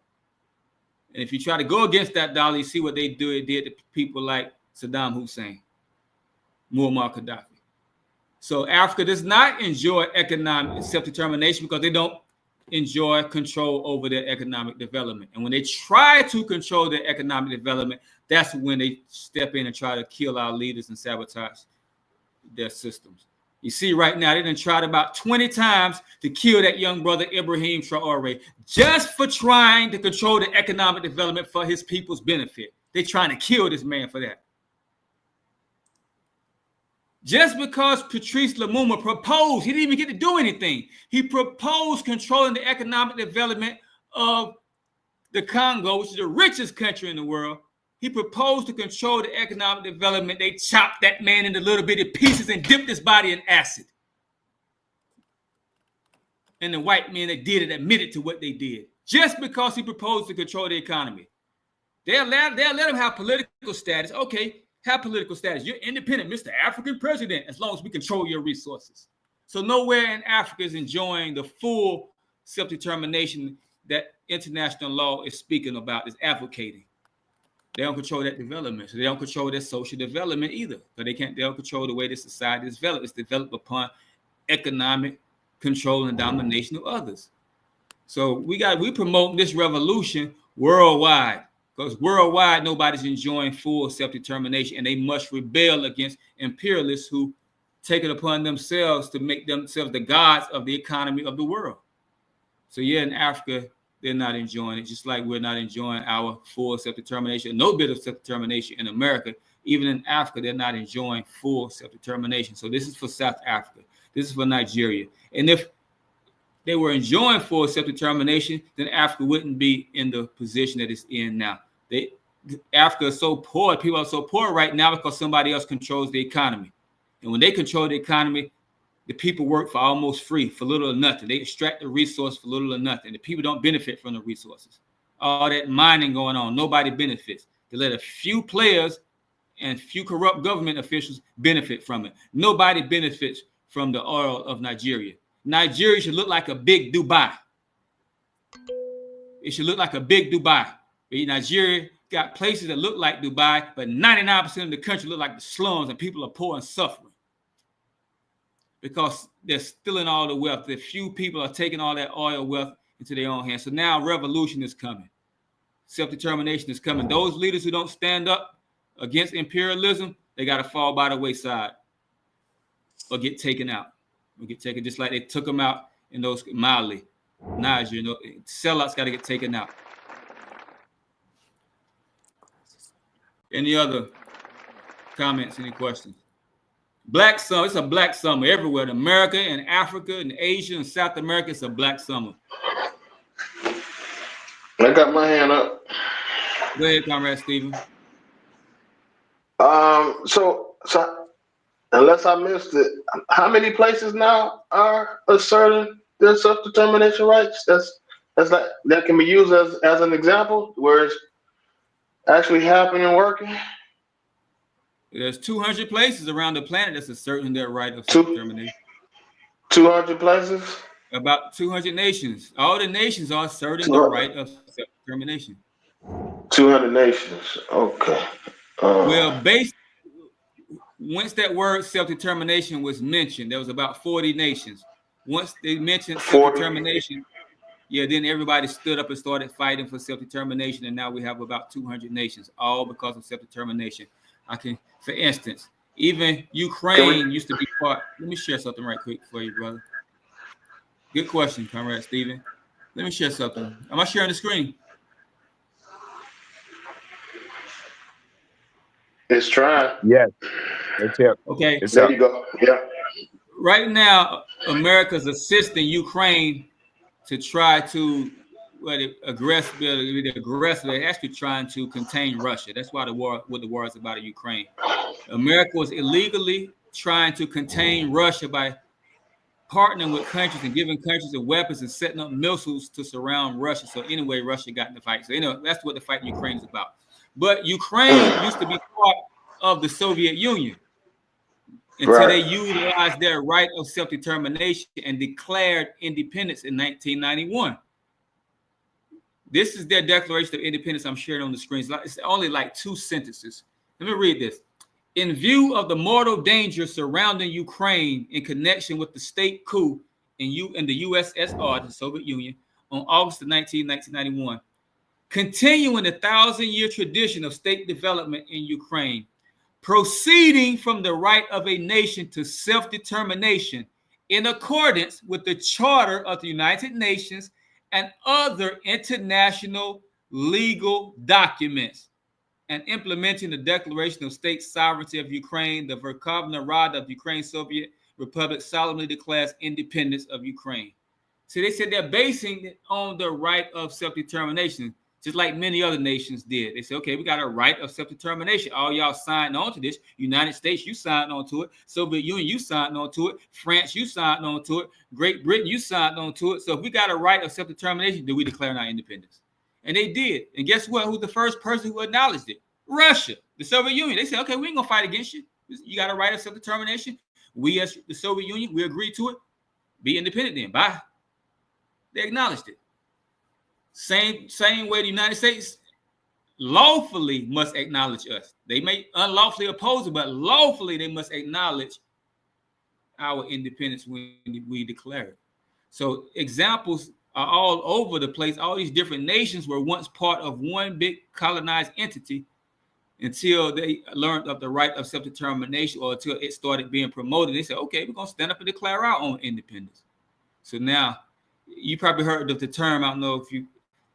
And if you try to go against that dollar, you see what they do. It did to people like Saddam Hussein, Muammar Gaddafi. So Africa does not enjoy economic self-determination because they don't enjoy control over their economic development. And when they try to control their economic development, that's when they step in and try to kill our leaders and sabotage their systems. You see, right now, they done tried about 20 times to kill that young brother, Ibrahim Traore, just for trying to control the economic development for his people's benefit. They're trying to kill this man for that. Just because Patrice Lumumba proposed, he didn't even get to do anything. He proposed controlling the economic development of the Congo, which is the richest country in the world. He proposed to control the economic development. They chopped that man into little bitty pieces and dipped his body in acid. And the white men that did it admitted to what they did, just because he proposed to control the economy. They'll let him have political status. Okay. Have political status. You're independent, Mr. African president, as long as we control your resources. So nowhere in Africa is enjoying the full self-determination that international law is speaking about, is advocating. They don't control that development. So they don't control their social development either. So they don't control the way the society is developed. It's developed upon economic control and domination of others. So we promote this revolution worldwide. Because worldwide, nobody's enjoying full self-determination, and they must rebel against imperialists who take it upon themselves to make themselves the gods of the economy of the world. So yeah, in Africa, they're not enjoying it, just like we're not enjoying our full self-determination. No bit of self-determination in America. Even in Africa, they're not enjoying full self-determination. So this is for South Africa. This is for Nigeria. And if they were enjoying full self-determination, then Africa wouldn't be in the position that it's in now. Africa is so poor. People are so poor right now because somebody else controls the economy. And when they control the economy, the people work for almost free, for little or nothing. They extract the resource for little or nothing. The people don't benefit from the resources. All that mining going on, nobody benefits. They let a few players and few corrupt government officials benefit from it. Nobody benefits from the oil of Nigeria. Nigeria should look like a big Dubai. It should look like a big Dubai. Nigeria got places that look like Dubai, but 99% of the country look like the slums, and people are poor and suffering because they're stealing all the wealth. The few people are taking all that oil wealth into their own hands. So now revolution is coming. Self-determination is coming. Those leaders who don't stand up against imperialism, they got to fall by the wayside or get taken out. Or get taken just like they took them out in those Mali, Niger. Sellouts got to get taken out. Any other comments? Any questions? Black summer. It's a black summer everywhere. In America and Africa and Asia and South America, it's a black summer. I got my hand up. Go ahead, Comrade Stephen. So unless I missed it, how many places now are asserting their self-determination rights? That can be used as an example where it's actually happening and working. There's 200 places around the planet that's asserting their right of self-determination. 200 places? About 200 nations. All the nations are asserting the right of self-determination. 200 nations. Okay. Well, once that word self-determination was mentioned, there was about 40 nations. Once they mentioned self-determination, then everybody stood up and started fighting for self-determination, and now we have about 200 nations, all because of self-determination. For instance, even Ukraine used to be part. Let me share something right quick for you, brother. Good question, Comrade Stephen. Let me share something. Am I sharing the screen? It's trying. Yes. It's here. Okay. There you go. Yeah. Right now, America's assisting Ukraine to try to aggressively actually trying to contain Russia. That's why the war is about in Ukraine. America was illegally trying to contain Russia by partnering with countries and giving countries the weapons and setting up missiles to surround Russia. So anyway, Russia got in the fight. So that's what the fight in Ukraine is about. But Ukraine used to be part of the Soviet Union until they utilized their right of self-determination and declared independence in 1991. This is their Declaration of Independence I'm sharing on the screen. It's only like 2 sentences. Let me read this. In view of the mortal danger surrounding Ukraine in connection with the state coup in the USSR, the Soviet Union, on August 19, 1991, continuing the 1,000-year tradition of state development in Ukraine, proceeding from the right of a nation to self-determination in accordance with the Charter of the United Nations and other international legal documents, and implementing the Declaration of State Sovereignty of Ukraine, the Verkhovna Rada of Ukraine Soviet Republic solemnly declares independence of Ukraine. So they said they're basing it on the right of self-determination, just like many other nations did. They said, okay, we got a right of self-determination. All y'all signed on to this. United States, you signed on to it. Soviet Union, you signed on to it. France, you signed on to it. Great Britain, you signed on to it. So if we got a right of self-determination, then we declare our independence. And they did. And guess what? Who's the first person who acknowledged it? Russia, the Soviet Union. They said, okay, we ain't gonna fight against you. You got a right of self-determination. We as the Soviet Union, we agreed to it. Be independent then. Bye. They acknowledged it. Same way the United States lawfully must acknowledge us. They may unlawfully oppose it, but lawfully they must acknowledge our independence when we declare it. So examples are all over the place. All these different nations were once part of one big colonized entity until they learned of the right of self-determination, or until it started being promoted. They said, okay, we're going to stand up and declare our own independence. So now, you probably heard of the term, I don't know if you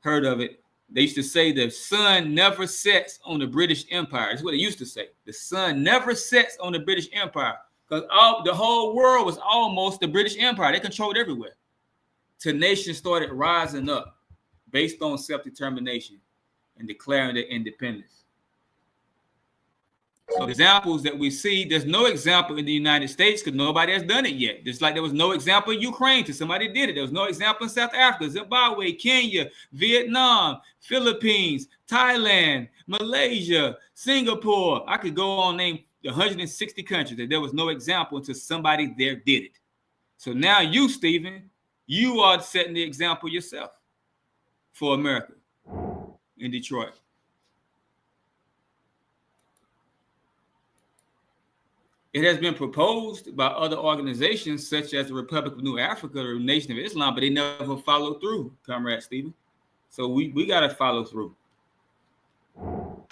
heard of it. They used to say the sun never sets on the British Empire. That's what they used to say. The sun never sets on the British Empire because the whole world was almost the British Empire. They controlled everywhere. Till nations started rising up based on self-determination and declaring their independence. So the examples that we see, there's no example in the United States because nobody has done it yet. Just like there was no example in Ukraine till somebody did it. There was no example in South Africa, Zimbabwe, Kenya, Vietnam, Philippines, Thailand, Malaysia, Singapore. I could go on name 160 countries that there was no example until somebody there did it. So now you, Stephen, you are setting the example yourself for America in Detroit. It has been proposed by other organizations such as the Republic of New Africa or the Nation of Islam, but they never follow through, Comrade Stephen. So we got to follow through. Go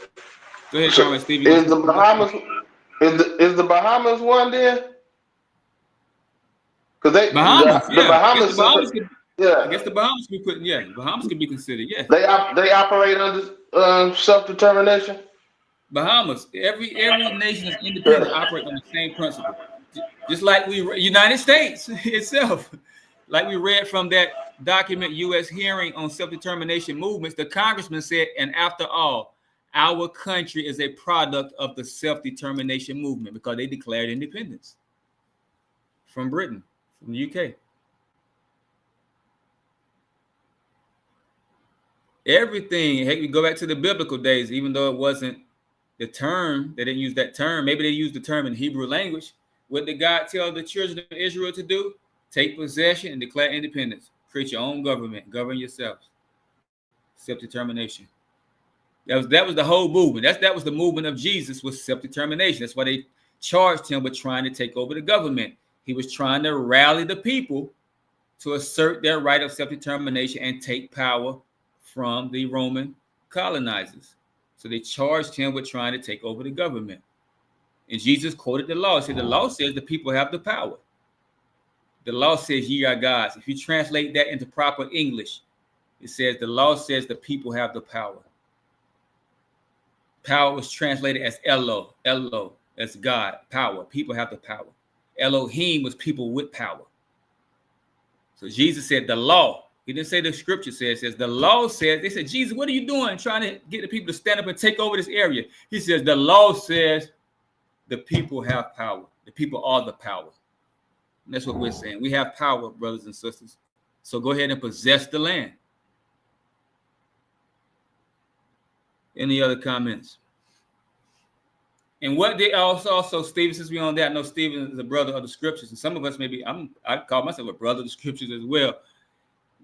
ahead, So Comrade Stephen. is the Bahamas is the Bahamas one there? Because they Bahamas, the Bahamas, I guess the Bahamas could be put. Yeah, Bahamas could be considered. Yeah, they operate under self-determination. Bahamas. Every nation is independent, operate on the same principle. Just like United States itself, like we read from that document, U.S. hearing on self-determination movements, the congressman said, and after all, our country is a product of the self-determination movement because they declared independence from Britain, from the UK. Everything, hey, we go back to the biblical days, even though it wasn't the term, they didn't use that term. Maybe they used the term in Hebrew language. What did God tell the children of Israel to do? Take possession and declare independence. Create your own government. Govern yourselves. Self-determination. That was the whole movement. That was the movement of Jesus, was self-determination. That's why they charged him with trying to take over the government. He was trying to rally the people to assert their right of self-determination and take power from the Roman colonizers. So they charged him with trying to take over the government. And Jesus quoted the law. He said, the law says the people have the power. The law says ye are gods. If you translate that into proper English, it says the law says the people have the power. Power was translated as Elo, as God, power. People have the power. Elohim was people with power. So Jesus said the law. He didn't say the scripture says. It says the law says. They said, Jesus, what are you doing trying to get the people to stand up and take over this area? He says the law says the people have power. The people are the power. And that's what we're saying. We have power, brothers and sisters. So go ahead and possess the land. Any other comments? And what they also Stephen, since we're on that, I know Stephen is a brother of the scriptures, and some of us maybe I call myself a brother of the scriptures as well.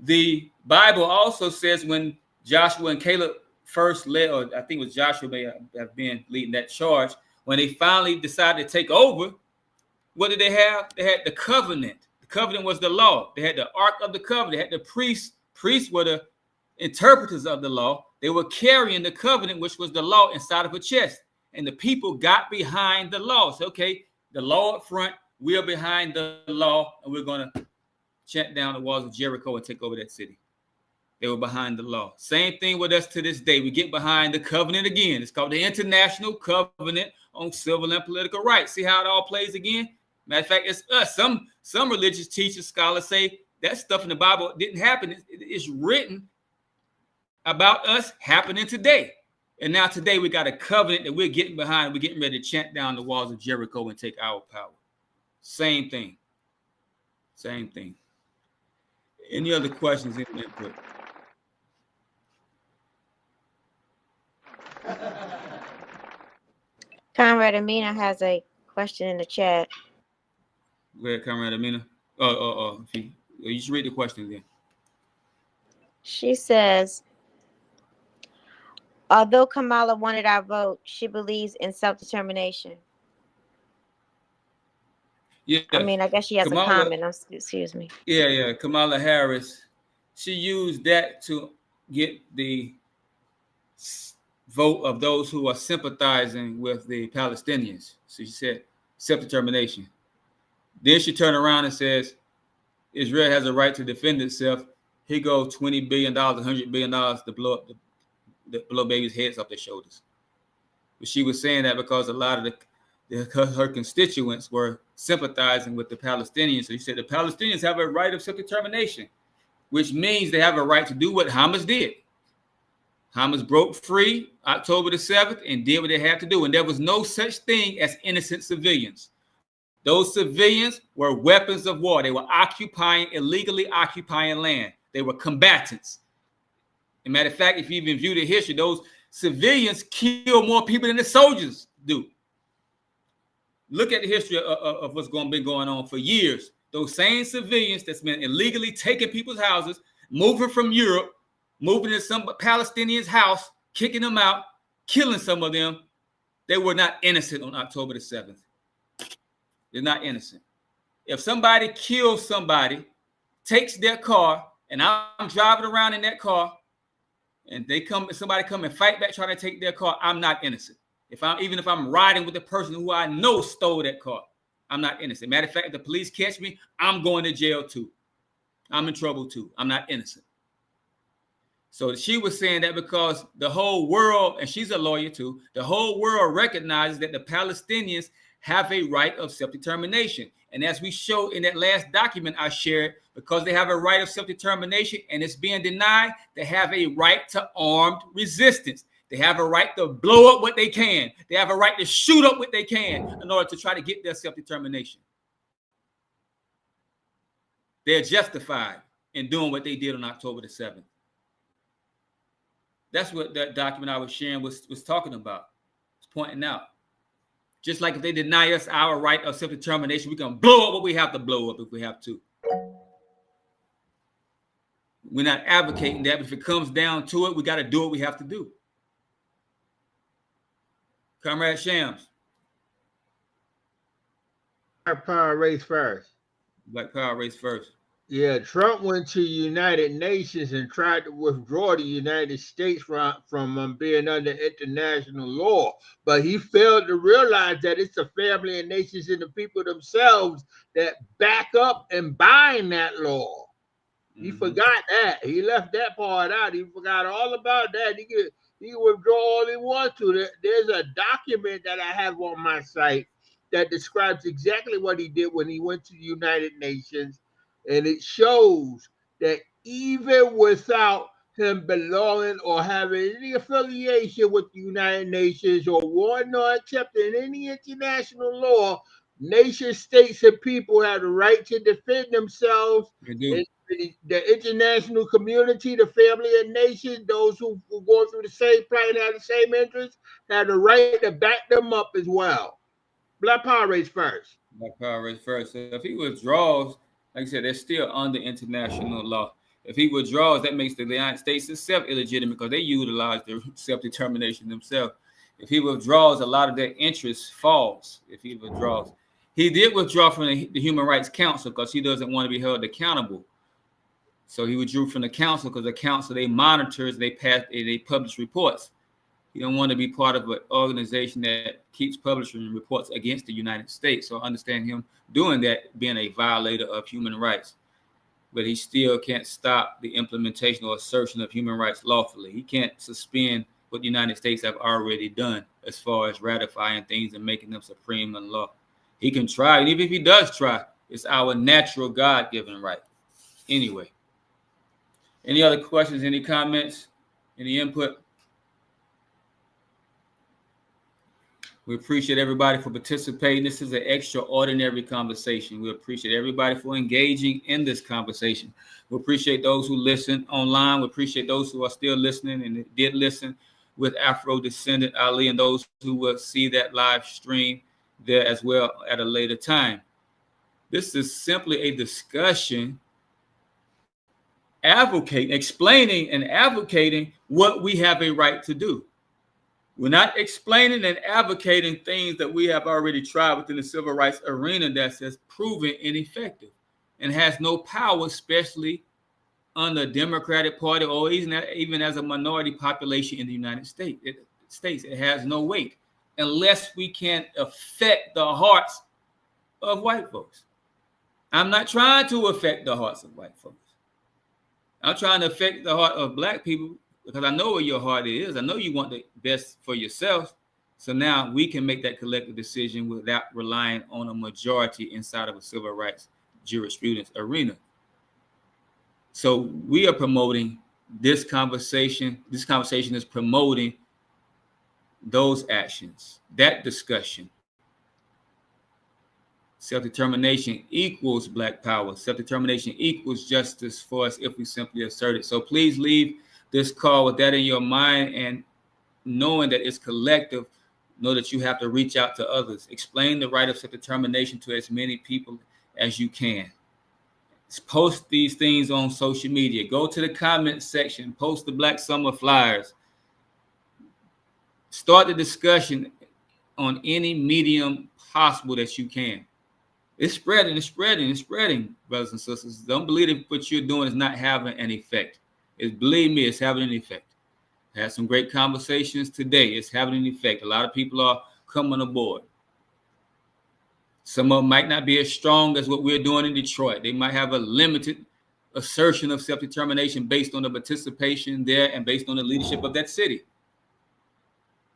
The Bible also says when Joshua and Caleb first led, or I think it was Joshua may have been leading that charge, when they finally decided to take over, what did they have? They had the covenant. The covenant was the law. They had the Ark of the Covenant. They had the priests. Priests were the interpreters of the law. They were carrying the covenant, which was the law, inside of a chest. And the people got behind the law. So, okay, the law up front, we're behind the law, and we're going to chant down the walls of Jericho and take over that city. They were behind the law. Same thing with us to this day. We get behind the covenant again. It's called the International Covenant on Civil and Political Rights. See how it all plays again? Matter of fact, it's us. Some religious teachers, scholars say that stuff in the Bible didn't happen. It's written about us happening today. And now today we got a covenant that we're getting behind. We're getting ready to chant down the walls of Jericho and take our power. Same thing. Same thing. Any other questions? Input? Comrade Amina has a question in the chat. Go ahead, Comrade Amina. You should read the question then. She says, although Kamala wanted our vote, she believes in self-determination. Yeah. I mean, I guess she has Kamala, a comment. Excuse me. Yeah. Kamala Harris, she used that to get the vote of those who are sympathizing with the Palestinians. So she said self-determination. Then she turned around and says, Israel has a right to defend itself. he go $20 billion, $100 billion to blow up the blow babies' heads off their shoulders. But she was saying that because a lot of her constituents were sympathizing with the Palestinians. So he said the Palestinians have a right of self-determination, which means they have a right to do what Hamas did. Hamas broke free October the 7th and did what they had to do. And there was no such thing as innocent civilians. Those civilians were weapons of war. They were illegally occupying land. They were combatants. As a matter of fact, if you even view the history, those civilians kill more people than the soldiers do. Look at the history of what's been going on for years. Those same civilians that's been illegally taking people's houses, moving from Europe, moving to some Palestinians' house, kicking them out, killing some of them, they were not innocent on October the 7th. They're not innocent. If somebody kills somebody, takes their car, and I'm driving around in that car, and somebody come and fight back trying to take their car, I'm not innocent. Even if I'm riding with the person who I know stole that car, I'm not innocent. Matter of fact, if the police catch me, I'm going to jail too. I'm in trouble too. I'm not innocent. So she was saying that because the whole world, and she's a lawyer too, the whole world recognizes that the Palestinians have a right of self-determination. And as we showed in that last document I shared, because they have a right of self-determination and it's being denied, they have a right to armed resistance. They have a right to blow up what they can. They have a right to shoot up what they can in order to try to get their self-determination. They're justified in doing what they did on October the 7th. That's what that document I was sharing was talking about. It's pointing out. Just like if they deny us our right of self-determination, we can blow up what we have to blow up if we have to. We're not advocating that, but if it comes down to it, we got to do what we have to do. Comrade Shams. Black Power race first. Black Power race first. Yeah, Trump went to United Nations and tried to withdraw the United States from being under international law, but he failed to realize that it's the family and nations and the people themselves that back up and bind that law. He forgot that. He left that part out. He forgot all about that. He can withdraw all he wants to. There's a document that I have on my site that describes exactly what he did when he went to the United Nations. And it shows that even without him belonging or having any affiliation with the United Nations or wanting or accepting any international law, nation states and people have the right to defend themselves. They do. The international community, the family and nations, those who go through the same plight and have the same interests, have the right to back them up as well. Black Power race first. Black Power race first. So if he withdraws, like I said, they're still under international law. If he withdraws, that makes the United States itself illegitimate because they utilize their self-determination themselves. If he withdraws, a lot of their interest falls. If he withdraws, he did withdraw from the Human Rights Council because he doesn't want to be held accountable. So he withdrew from the council because the council, they monitors, they publish reports. He don't want to be part of an organization that keeps publishing reports against the United States. So I understand him doing that, being a violator of human rights. But he still can't stop the implementation or assertion of human rights lawfully. He can't suspend what the United States have already done as far as ratifying things and making them supreme in law. He can try, and even if he does try, it's our natural God-given right. Anyway, any other questions, any comments, any input? We appreciate everybody for participating. This is an extraordinary conversation. We appreciate everybody for engaging in this conversation. We appreciate those who listen online. We appreciate those who are still listening and did listen with Afro-descendant Ali and those who will see that live stream there as well at a later time. This is simply a discussion explaining and advocating what we have a right to do. We're not explaining and advocating things that we have already tried within the civil rights arena that has proven ineffective and has no power, especially on the Democratic Party or even as a minority population in the United States. It has no weight unless we can affect the hearts of white folks. I'm not trying to affect the hearts of white folks. I'm trying to affect the heart of black people because I know where your heart is. I know you want the best for yourself. So now we can make that collective decision without relying on a majority inside of a civil rights jurisprudence arena. So we are promoting this conversation. This conversation is promoting those actions, that discussion. Self-determination equals black power. Self-determination equals justice for us if we simply assert it. So please leave this call with that in your mind, and knowing that it's collective, know that you have to reach out to others. Explain the right of self-determination to as many people as you can. Post these things on social media. Go to the comment section. Post the Black Summer flyers. Start the discussion on any medium possible that you can. It's spreading, it's spreading, it's spreading, brothers and sisters. Don't believe that what you're doing is not having an effect. Believe me, it's having an effect. I had some great conversations today. It's having an effect. A lot of people are coming aboard. Some of them might not be as strong as what we're doing in Detroit. They might have a limited assertion of self-determination based on the participation there and based on the leadership of that city.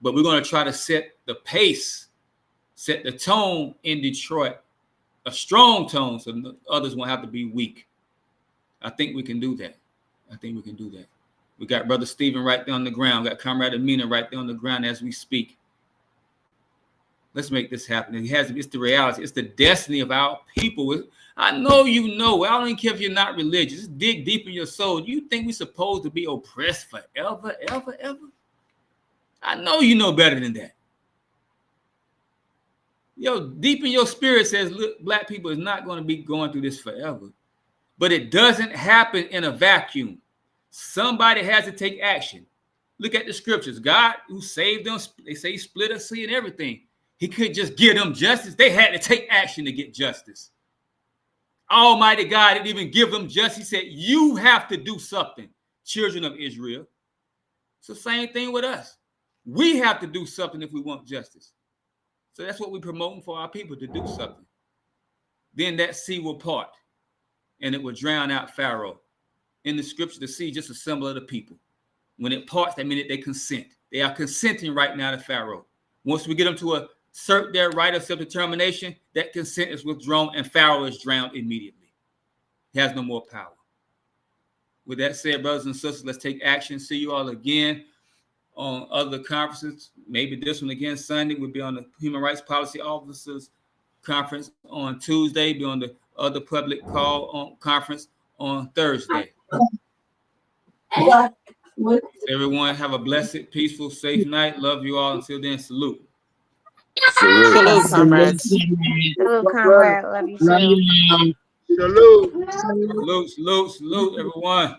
But we're going to try to set the pace, set the tone in Detroit, a strong tone, so others won't have to be weak. I think we can do that. I think we can do that. We got Brother Stephen right there on the ground. We got Comrade Amina right there on the ground as we speak. Let's make this happen. It's the reality. It's the destiny of our people. I know you know. I don't even care if you're not religious. Just dig deep in your soul. Do you think we're supposed to be oppressed forever, ever, ever? I know you know better than that. Yo, deep in your spirit says, look, black people is not going to be going through this forever. But it doesn't happen in a vacuum. Somebody has to take action. Look at the scriptures. God who saved them, they say he split a sea and everything. He couldn't just give them justice. They had to take action to get justice. Almighty God didn't even give them justice. He said, you have to do something, children of Israel. It's the same thing with us. We have to do something if we want justice. So that's what we're promoting for our people, to do something. Then that sea will part and it will drown out Pharaoh. In the scripture, the sea is just a symbol of the people. When it parts, that means they consent. They are consenting right now to Pharaoh. Once we get them to assert their right of self-determination, that consent is withdrawn and Pharaoh is drowned immediately. He has no more power. With that said, brothers and sisters, let's take action. See you all again on other conferences. Maybe this one again Sunday. We'll be on the Human Rights Policy Officers Conference on Tuesday. Be on the other public call conference on Thursday. Everyone have a blessed, peaceful, safe night. Love you all. Until then, salute. Salute, comrades. Salute, comrade. Love you too. Salute. Salute, salute, salute, everyone.